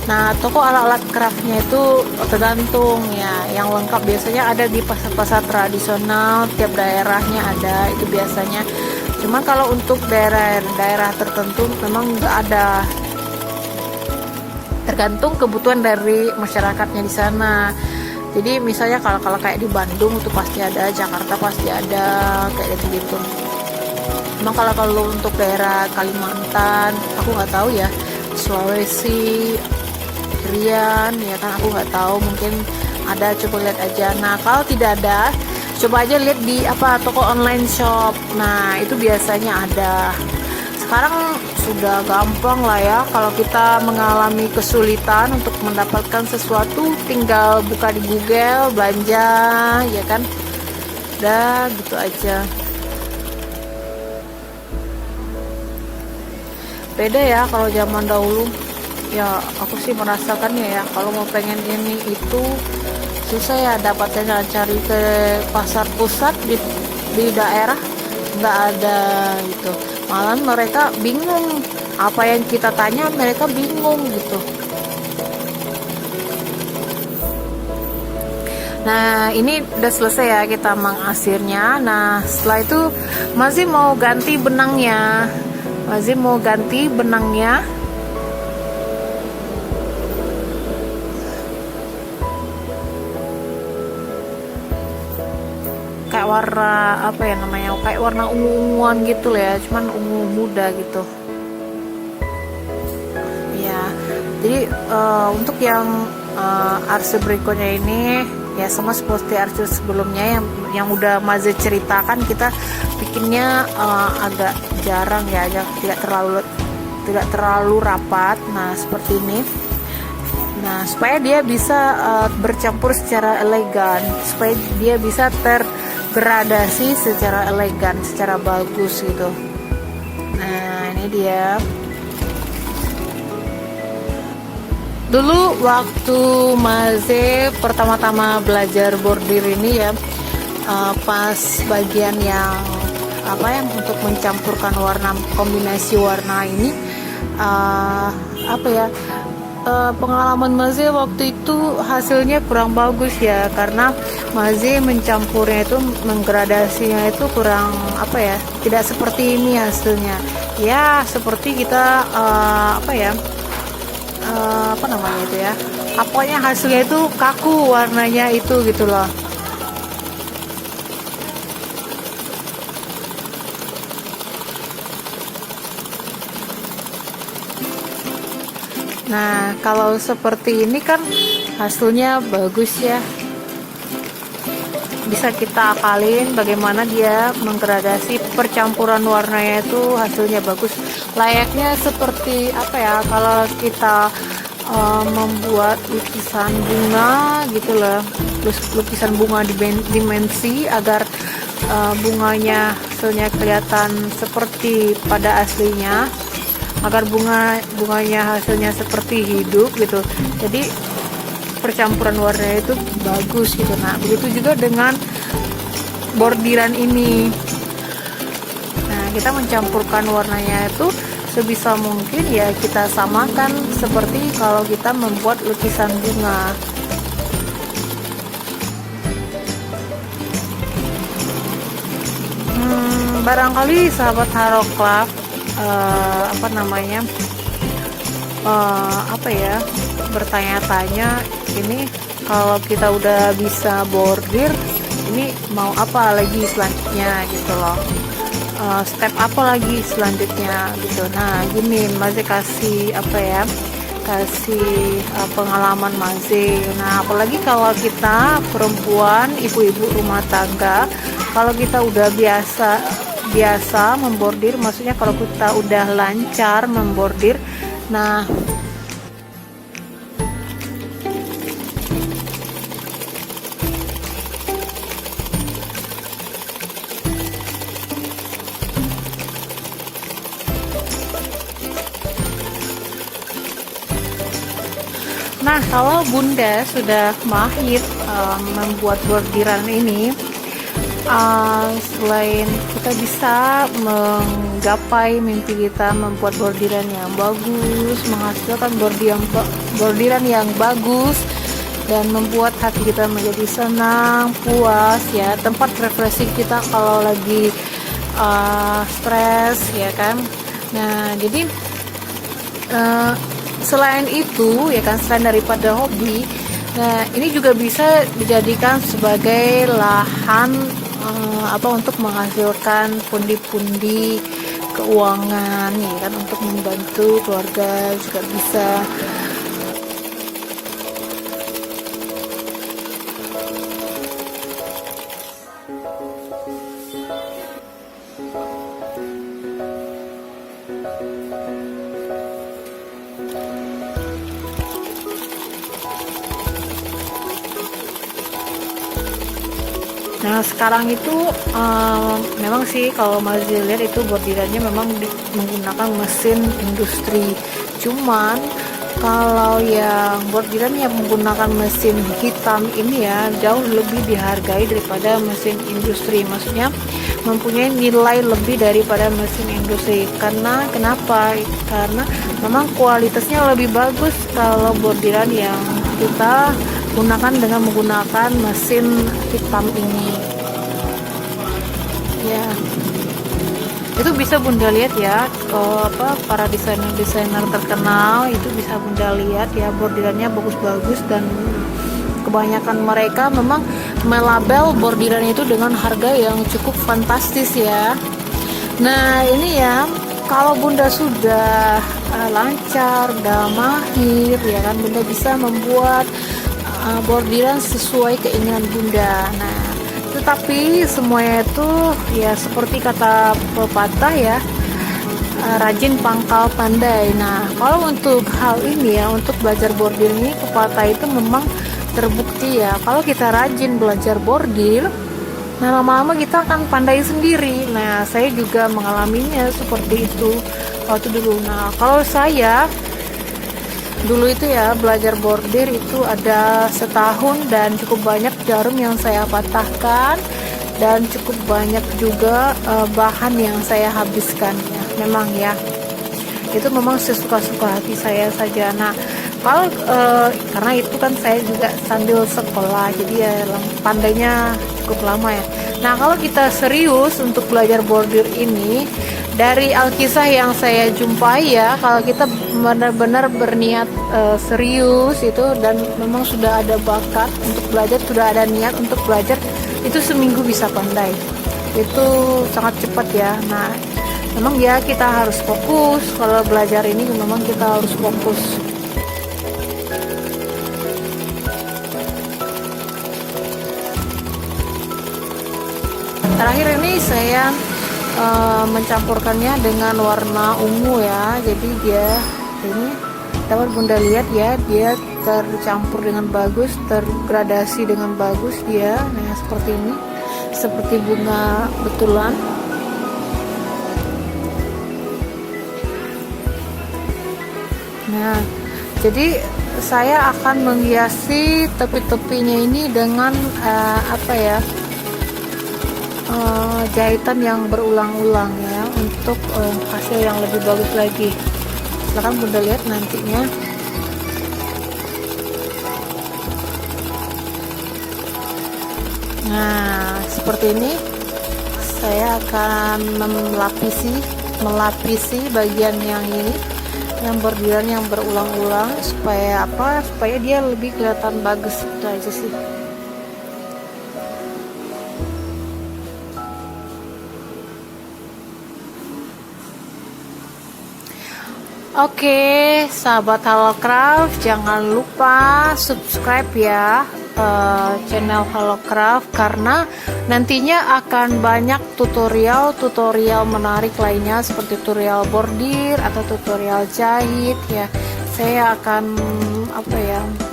Nah, toko alat-alat craftnya itu tergantung ya, yang lengkap biasanya ada di pasar-pasar tradisional, tiap daerahnya ada itu biasanya. Cuma kalau untuk daerah-daerah tertentu memang nggak ada, tergantung kebutuhan dari masyarakatnya di sana. Jadi misalnya kalau kayak di Bandung itu pasti ada, Jakarta pasti ada, kayak gitu. Emang kalau untuk daerah Kalimantan, aku nggak tahu ya, Sulawesi, Rian, ya kan aku nggak tahu, mungkin ada, coba lihat aja. Nah kalau tidak ada, coba aja lihat di toko online shop. Nah itu biasanya ada. Sekarang sudah gampang lah ya, kalau kita mengalami kesulitan untuk mendapatkan sesuatu, tinggal buka di Google, belanja, ya kan, udah gitu aja. Beda ya kalau zaman dahulu ya, aku sih merasakannya ya, kalau mau pengen ini itu susah ya dapatnya, cari ke pasar pusat di daerah nggak ada gitu. Malah mereka bingung, apa yang kita tanya mereka bingung gitu. Nah ini udah selesai ya kita mengasirnya. Nah setelah itu masih mau ganti benangnya, kayak warna apa ya namanya, kayak warna ungu-unguan gitu lah ya, cuman ungu muda gitu ya. Jadi untuk yang arsip berikutnya ini ya sama seperti arsip sebelumnya yang udah Maze ceritakan, kita bikinnya agak jarang ya, tidak terlalu rapat. Nah seperti ini. Nah supaya dia bisa bercampur secara elegan, supaya dia bisa tergradasi secara elegan, secara bagus gitu. Nah ini dia. Dulu waktu Maze pertama-tama belajar bordir ini ya, pas bagian yang untuk mencampurkan warna, kombinasi warna ini, pengalaman Maze waktu itu hasilnya kurang bagus ya, karena Maze mencampurnya itu, menggradasinya itu kurang tidak seperti ini hasilnya ya, seperti kita pokoknya hasilnya itu kaku warnanya itu gitu loh. Nah kalau seperti ini kan hasilnya bagus ya, bisa kita akalin bagaimana dia menggradasi percampuran warnanya itu hasilnya bagus, layaknya seperti kalau kita membuat lukisan bunga gitu loh, lukisan bunga dimensi agar bunganya hasilnya kelihatan seperti pada aslinya, agar bunganya hasilnya seperti hidup gitu. Jadi percampuran warnanya itu bagus gitu. Nah begitu juga dengan bordiran ini. Nah kita mencampurkan warnanya itu sebisa mungkin ya kita samakan seperti kalau kita membuat lukisan bunga. Barangkali sahabat Harocraft bertanya-tanya, ini kalau kita udah bisa bordir, ini mau apa lagi selanjutnya gitu loh, step apa lagi selanjutnya gitu. Nah gini, Maze kasih pengalaman Maze. Nah apalagi kalau kita perempuan, ibu-ibu rumah tangga, kalau kita udah biasa membordir, maksudnya kalau kita udah lancar membordir, Nah, kalau Bunda sudah mahir membuat bordiran ini, selain kita bisa menggapai mimpi kita membuat bordiran yang bagus, menghasilkan bordiran yang bagus, dan membuat hati kita menjadi senang, puas ya, tempat refreshing kita kalau lagi stres ya kan. Nah, jadi selain itu ya kan, selain daripada hobi, nah ini juga bisa dijadikan sebagai lahan untuk menghasilkan pundi-pundi keuangan ya kan, untuk membantu keluarga juga bisa. Nah sekarang itu memang sih kalau masih lihat itu bordirannya memang menggunakan mesin industri. Cuman kalau yang bordiran yang menggunakan mesin hitam ini ya jauh lebih dihargai daripada mesin industri. Maksudnya mempunyai nilai lebih daripada mesin industri. Karena kenapa? Karena memang kualitasnya lebih bagus kalau bordiran yang kita gunakan dengan menggunakan mesin hitam ini ya. Itu bisa Bunda lihat ya, para desainer terkenal itu bisa Bunda lihat ya, bordirannya bagus-bagus, dan kebanyakan mereka memang melabel bordiran itu dengan harga yang cukup fantastis ya. Nah ini ya, kalau Bunda sudah lancar, udah mahir ya kan, Bunda bisa membuat bordiran sesuai keinginan Bunda. Nah, tetapi semuanya itu ya seperti kata pepatah ya, rajin pangkal pandai. Nah, kalau untuk hal ini ya, untuk belajar bordir ini, pepatah itu memang terbukti ya. Kalau kita rajin belajar bordir, nah lama-lama kita akan pandai sendiri. Nah, saya juga mengalaminya seperti itu waktu dulu. Nah, kalau saya dulu itu ya belajar bordir itu ada setahun, dan cukup banyak jarum yang saya patahkan, dan cukup banyak juga bahan yang saya habiskan ya. Memang ya, itu memang sesuka-suka hati saya saja. Nah kalau karena itu kan saya juga sambil sekolah, jadi ya pandainya cukup lama ya. Nah kalau kita serius untuk belajar bordir ini, dari Alkisah yang saya jumpai ya, kalau kita benar-benar berniat serius itu, dan memang sudah ada bakat untuk belajar, sudah ada niat untuk belajar, itu seminggu bisa pandai. Itu sangat cepat ya. Nah memang ya kita harus fokus, kalau belajar ini memang kita harus fokus. Terakhir ini saya mencampurkannya dengan warna ungu ya, jadi dia ini dapat Bunda lihat ya, dia tercampur dengan bagus, tergradasi dengan bagus dia. Nah seperti ini, seperti bunga betulan. Nah jadi saya akan menghiasi tepi-tepinya ini dengan jahitan yang berulang-ulang ya, untuk hasil yang lebih bagus lagi. Silahkan Bunda lihat nantinya. Nah seperti ini saya akan melapisi bagian yang ini, yang bordiran yang berulang-ulang, supaya supaya dia lebih kelihatan bagus. Itu aja sih. Oke, sahabat Halo Craft, jangan lupa subscribe ya. channel Halocraft karena nantinya akan banyak tutorial menarik lainnya seperti tutorial bordir atau tutorial jahit ya. Saya akan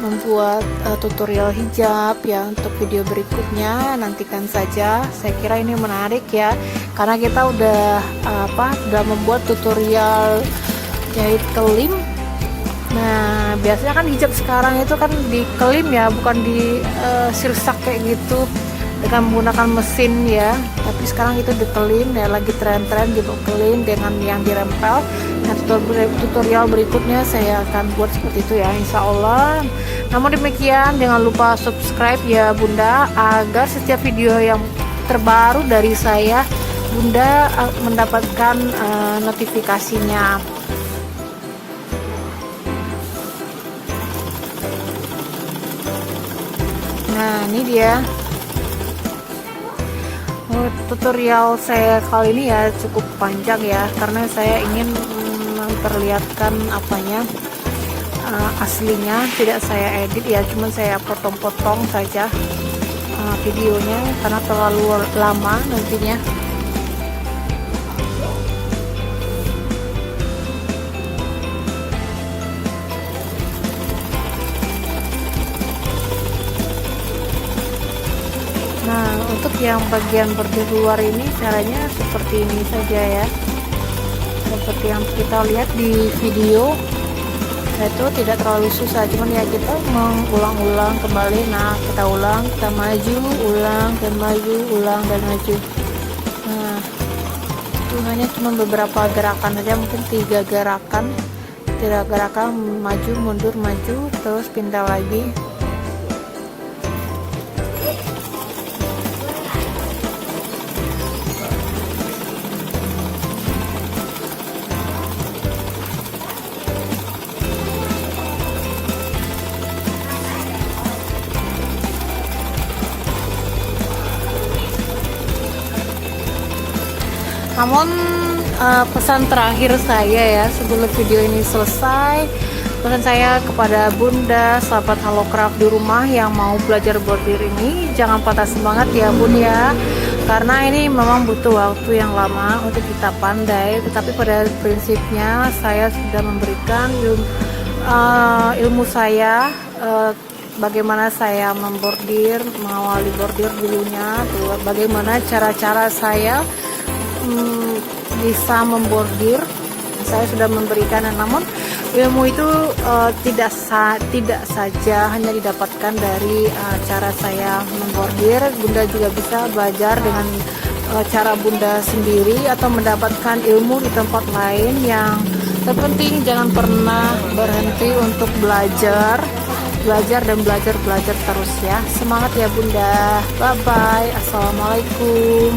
membuat tutorial hijab ya untuk video berikutnya, nantikan saja. Saya kira ini menarik ya karena kita udah membuat tutorial jahit kelim. Nah, biasanya kan hijab sekarang itu kan di kelim ya, bukan di sirsak kayak gitu dengan menggunakan mesin ya. Tapi sekarang itu di kelim ya, lagi tren-tren di kelim dengan yang dirempel. Nah, tutorial berikutnya saya akan buat seperti itu ya, insya Allah. Namun demikian, jangan lupa subscribe ya Bunda, agar setiap video yang terbaru dari saya Bunda mendapatkan notifikasinya. Nah, ini dia tutorial saya kali ini ya, cukup panjang ya karena saya ingin memperlihatkan aslinya, tidak saya edit ya, cuman saya potong-potong saja videonya karena terlalu lama nantinya. Nah, untuk yang bagian bordir luar ini caranya seperti ini saja ya, seperti yang kita lihat di video. Nah, itu tidak terlalu susah, cuman ya kita mengulang-ulang kembali. Nah, kita ulang, kita maju, ulang dan maju, ulang dan maju. Nah, itu hanya cuma beberapa gerakan saja, mungkin 3 gerakan maju mundur maju terus pindah lagi. Namun pesan terakhir saya ya sebelum video ini selesai, pesan saya kepada Bunda sahabat Halocraft di rumah yang mau belajar bordir ini, jangan patah semangat ya Bun ya, karena ini memang butuh waktu yang lama untuk kita pandai. Tetapi pada prinsipnya saya sudah memberikan ilmu saya, bagaimana saya membordir, mengawali bordir dulunya, bagaimana cara-cara saya bisa membordir. Saya sudah memberikan, namun ilmu itu tidak saja hanya didapatkan dari cara saya membordir. Bunda juga bisa belajar dengan cara Bunda sendiri atau mendapatkan ilmu di tempat lain. Yang terpenting jangan pernah berhenti untuk belajar dan belajar terus ya. Semangat ya Bunda. Bye bye. Assalamualaikum.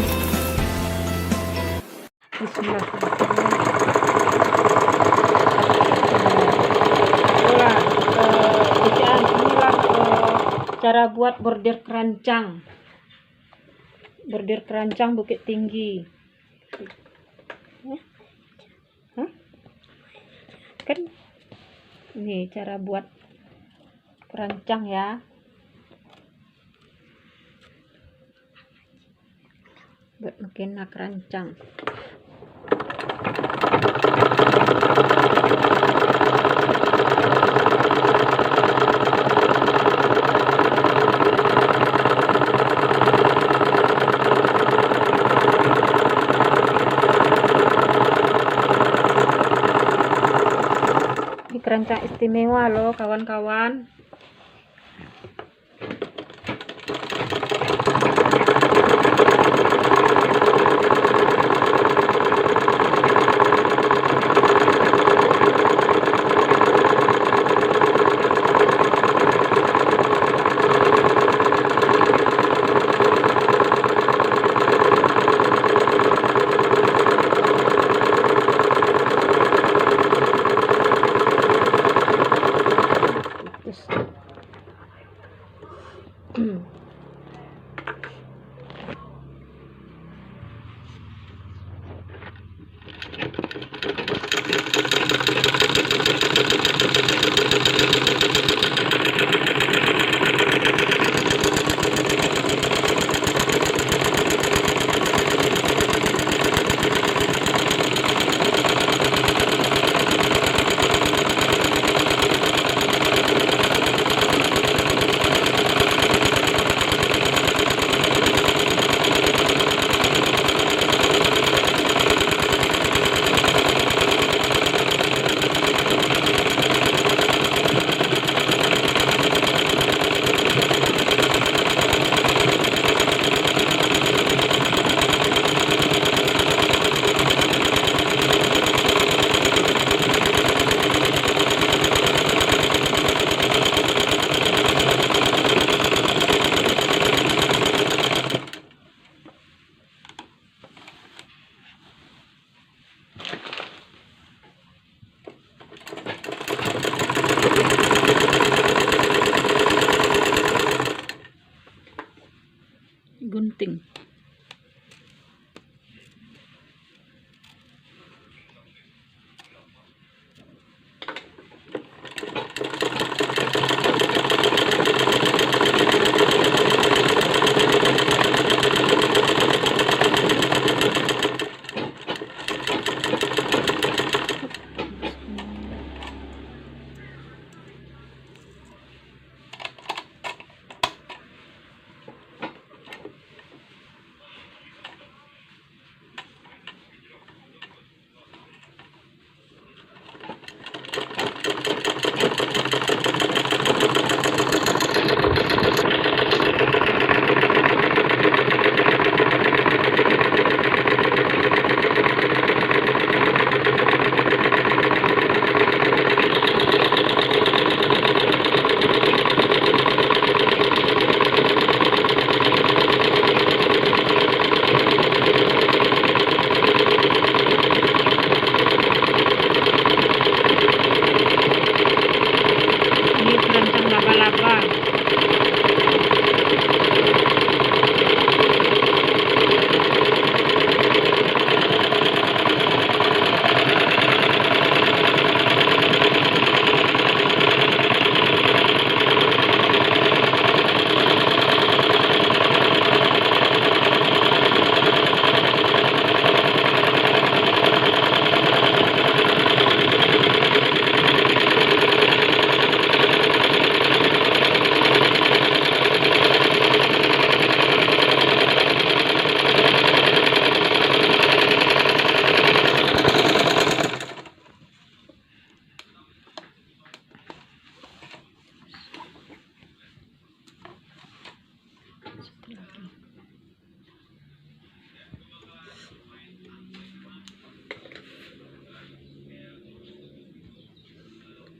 Cara buat bordir keranjang Bukit Tinggi. Kan ini cara buat keranjang ya. Buat makena keranjang. Ini keranjang istimewa loh kawan-kawan.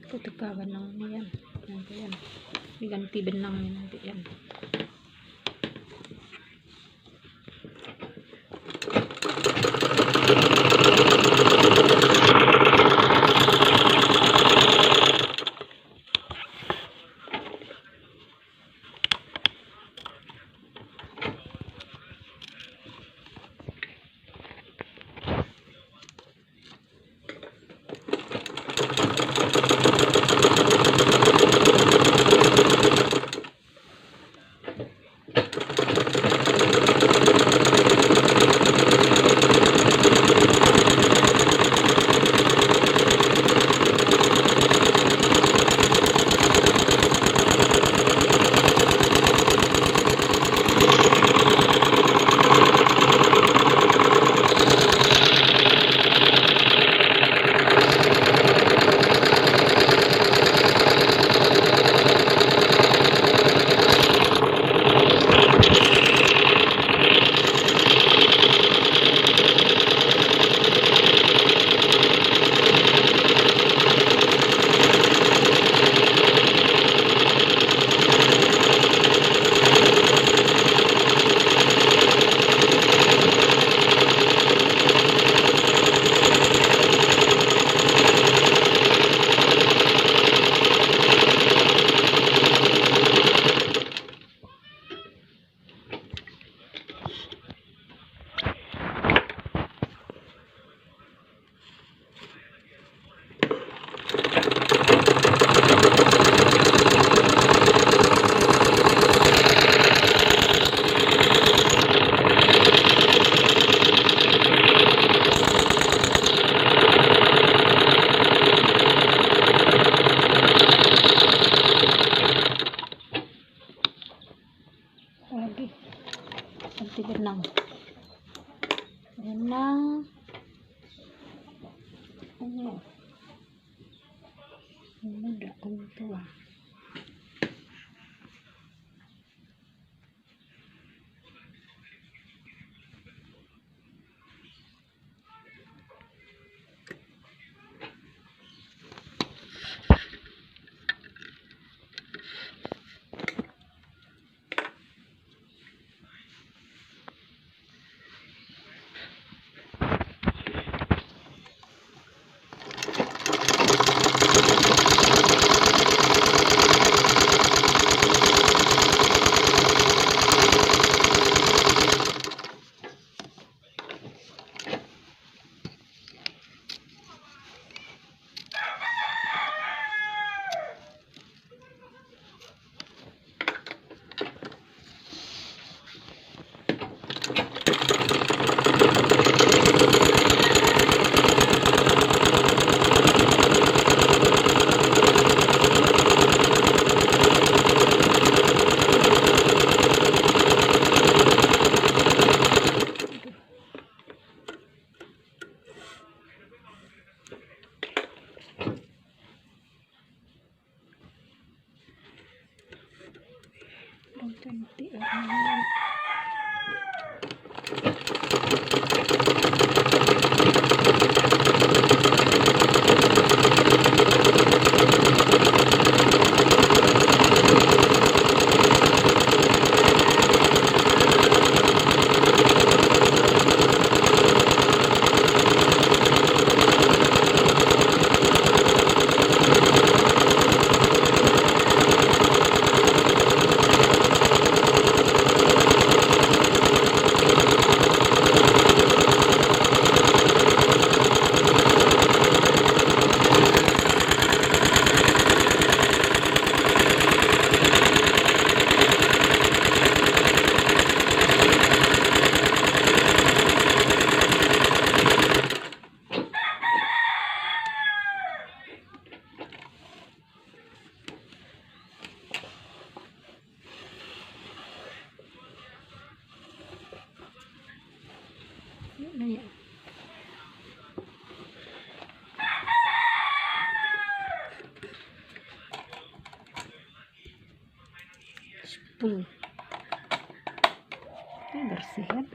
Aku teka benangnya yan. Nanti yan. Diganti benangnya nanti yan. Lagi ganti benang ini udah tua. Cantik warnanya. Ini spool ini bersih kan.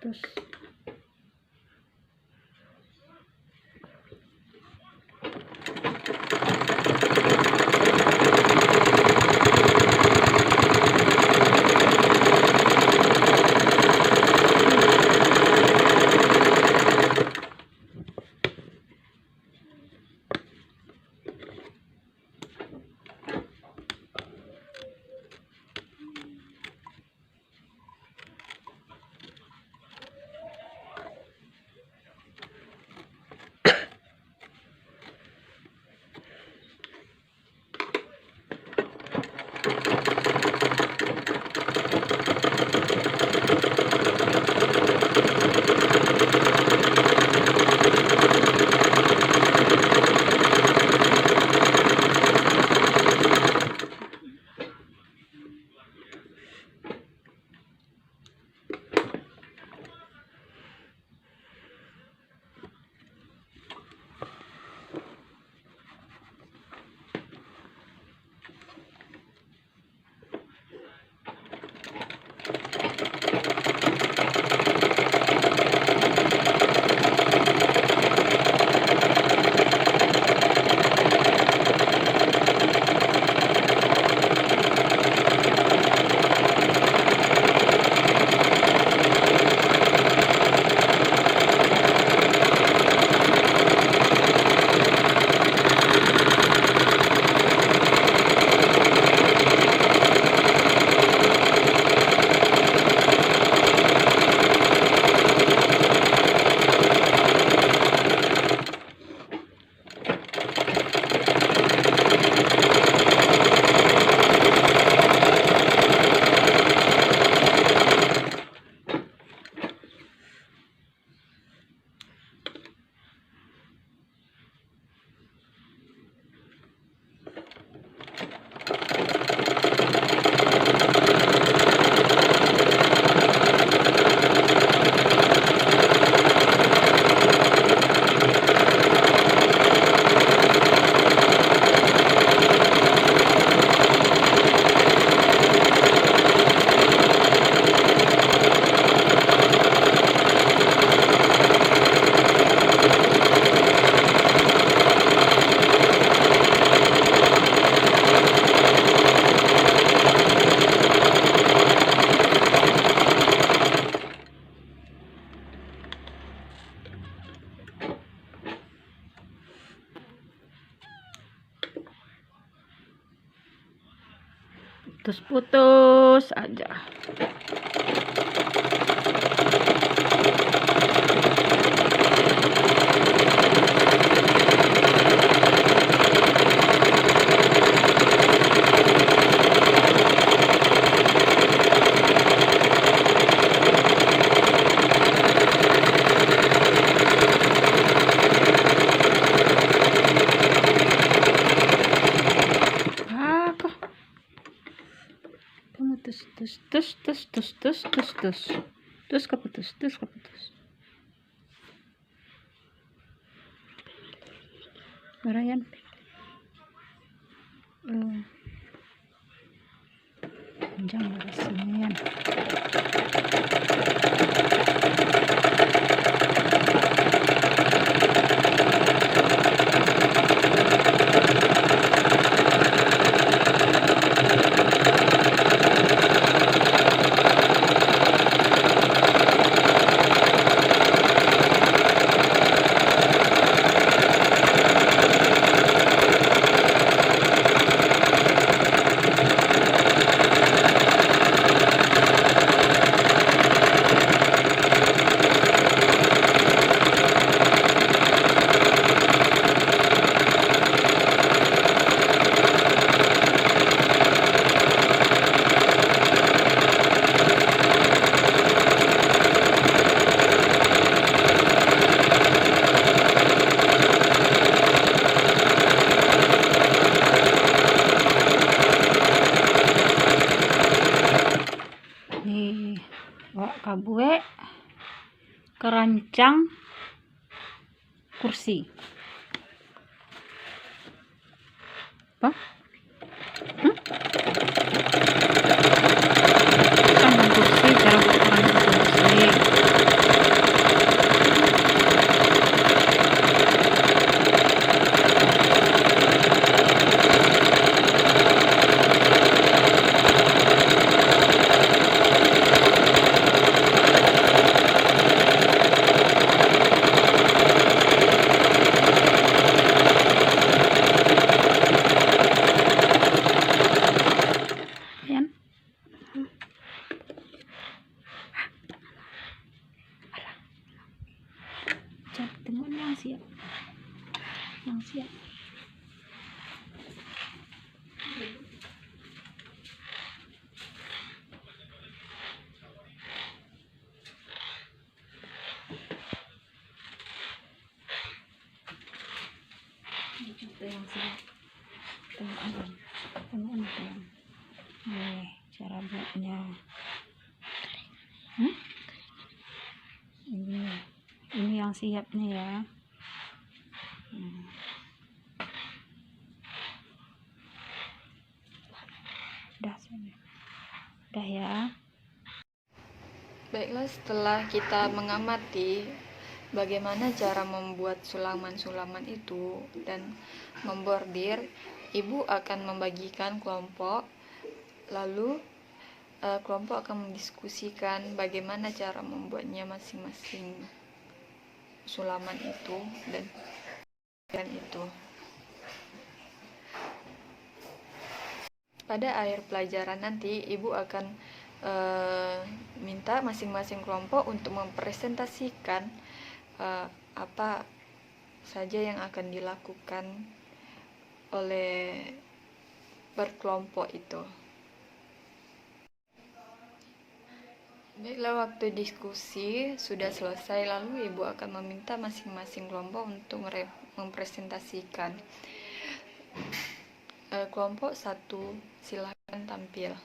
terus. Putus aja. Terus keputus. Barayan. Panjang barasnya. Kabue kerancang kursi apa? Kerancang kursi, cara buat kerancang kursi. siap. Yang siap. Itu yang siap. Tengok nih cara buatnya. Ini yang siap nih ya. Udah ya. Baiklah, setelah kita mengamati bagaimana cara membuat sulaman-sulaman itu dan membordir, ibu akan membagikan kelompok, lalu kelompok akan mendiskusikan bagaimana cara membuatnya masing-masing sulaman itu dan itu. Pada akhir pelajaran nanti, ibu akan minta masing-masing kelompok untuk mempresentasikan apa saja yang akan dilakukan oleh berkelompok itu. Baiklah, waktu diskusi sudah selesai, lalu ibu akan meminta masing-masing kelompok untuk mempresentasikan. Kelompok 1, silakan tampil.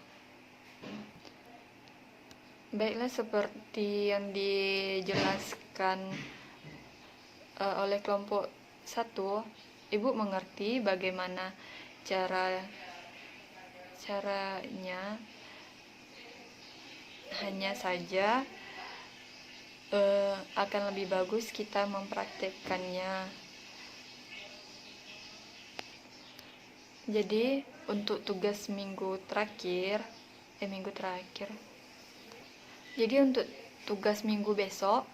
Baiklah, seperti yang dijelaskan oleh kelompok 1, ibu mengerti bagaimana caranya. Hanya saja akan lebih bagus kita mempraktekkannya. Jadi untuk tugas minggu terakhir. Jadi untuk tugas minggu besok,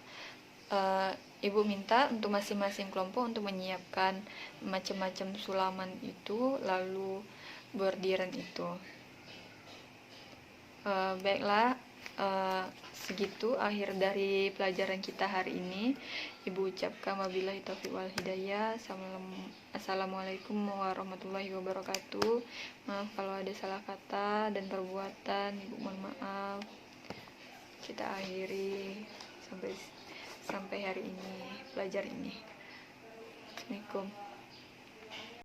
ibu minta untuk masing-masing kelompok untuk menyiapkan macam-macam sulaman itu, lalu bordiran itu. Baiklah, segitu akhir dari pelajaran kita hari ini. Ibu ucapkan wabillahi taufiq wal hidayah. Assalamualaikum warahmatullahi wabarakatuh. Maaf kalau ada salah kata dan perbuatan, ibu mohon maaf. Kita akhiri sampai hari ini, pelajar ini. Assalamualaikum.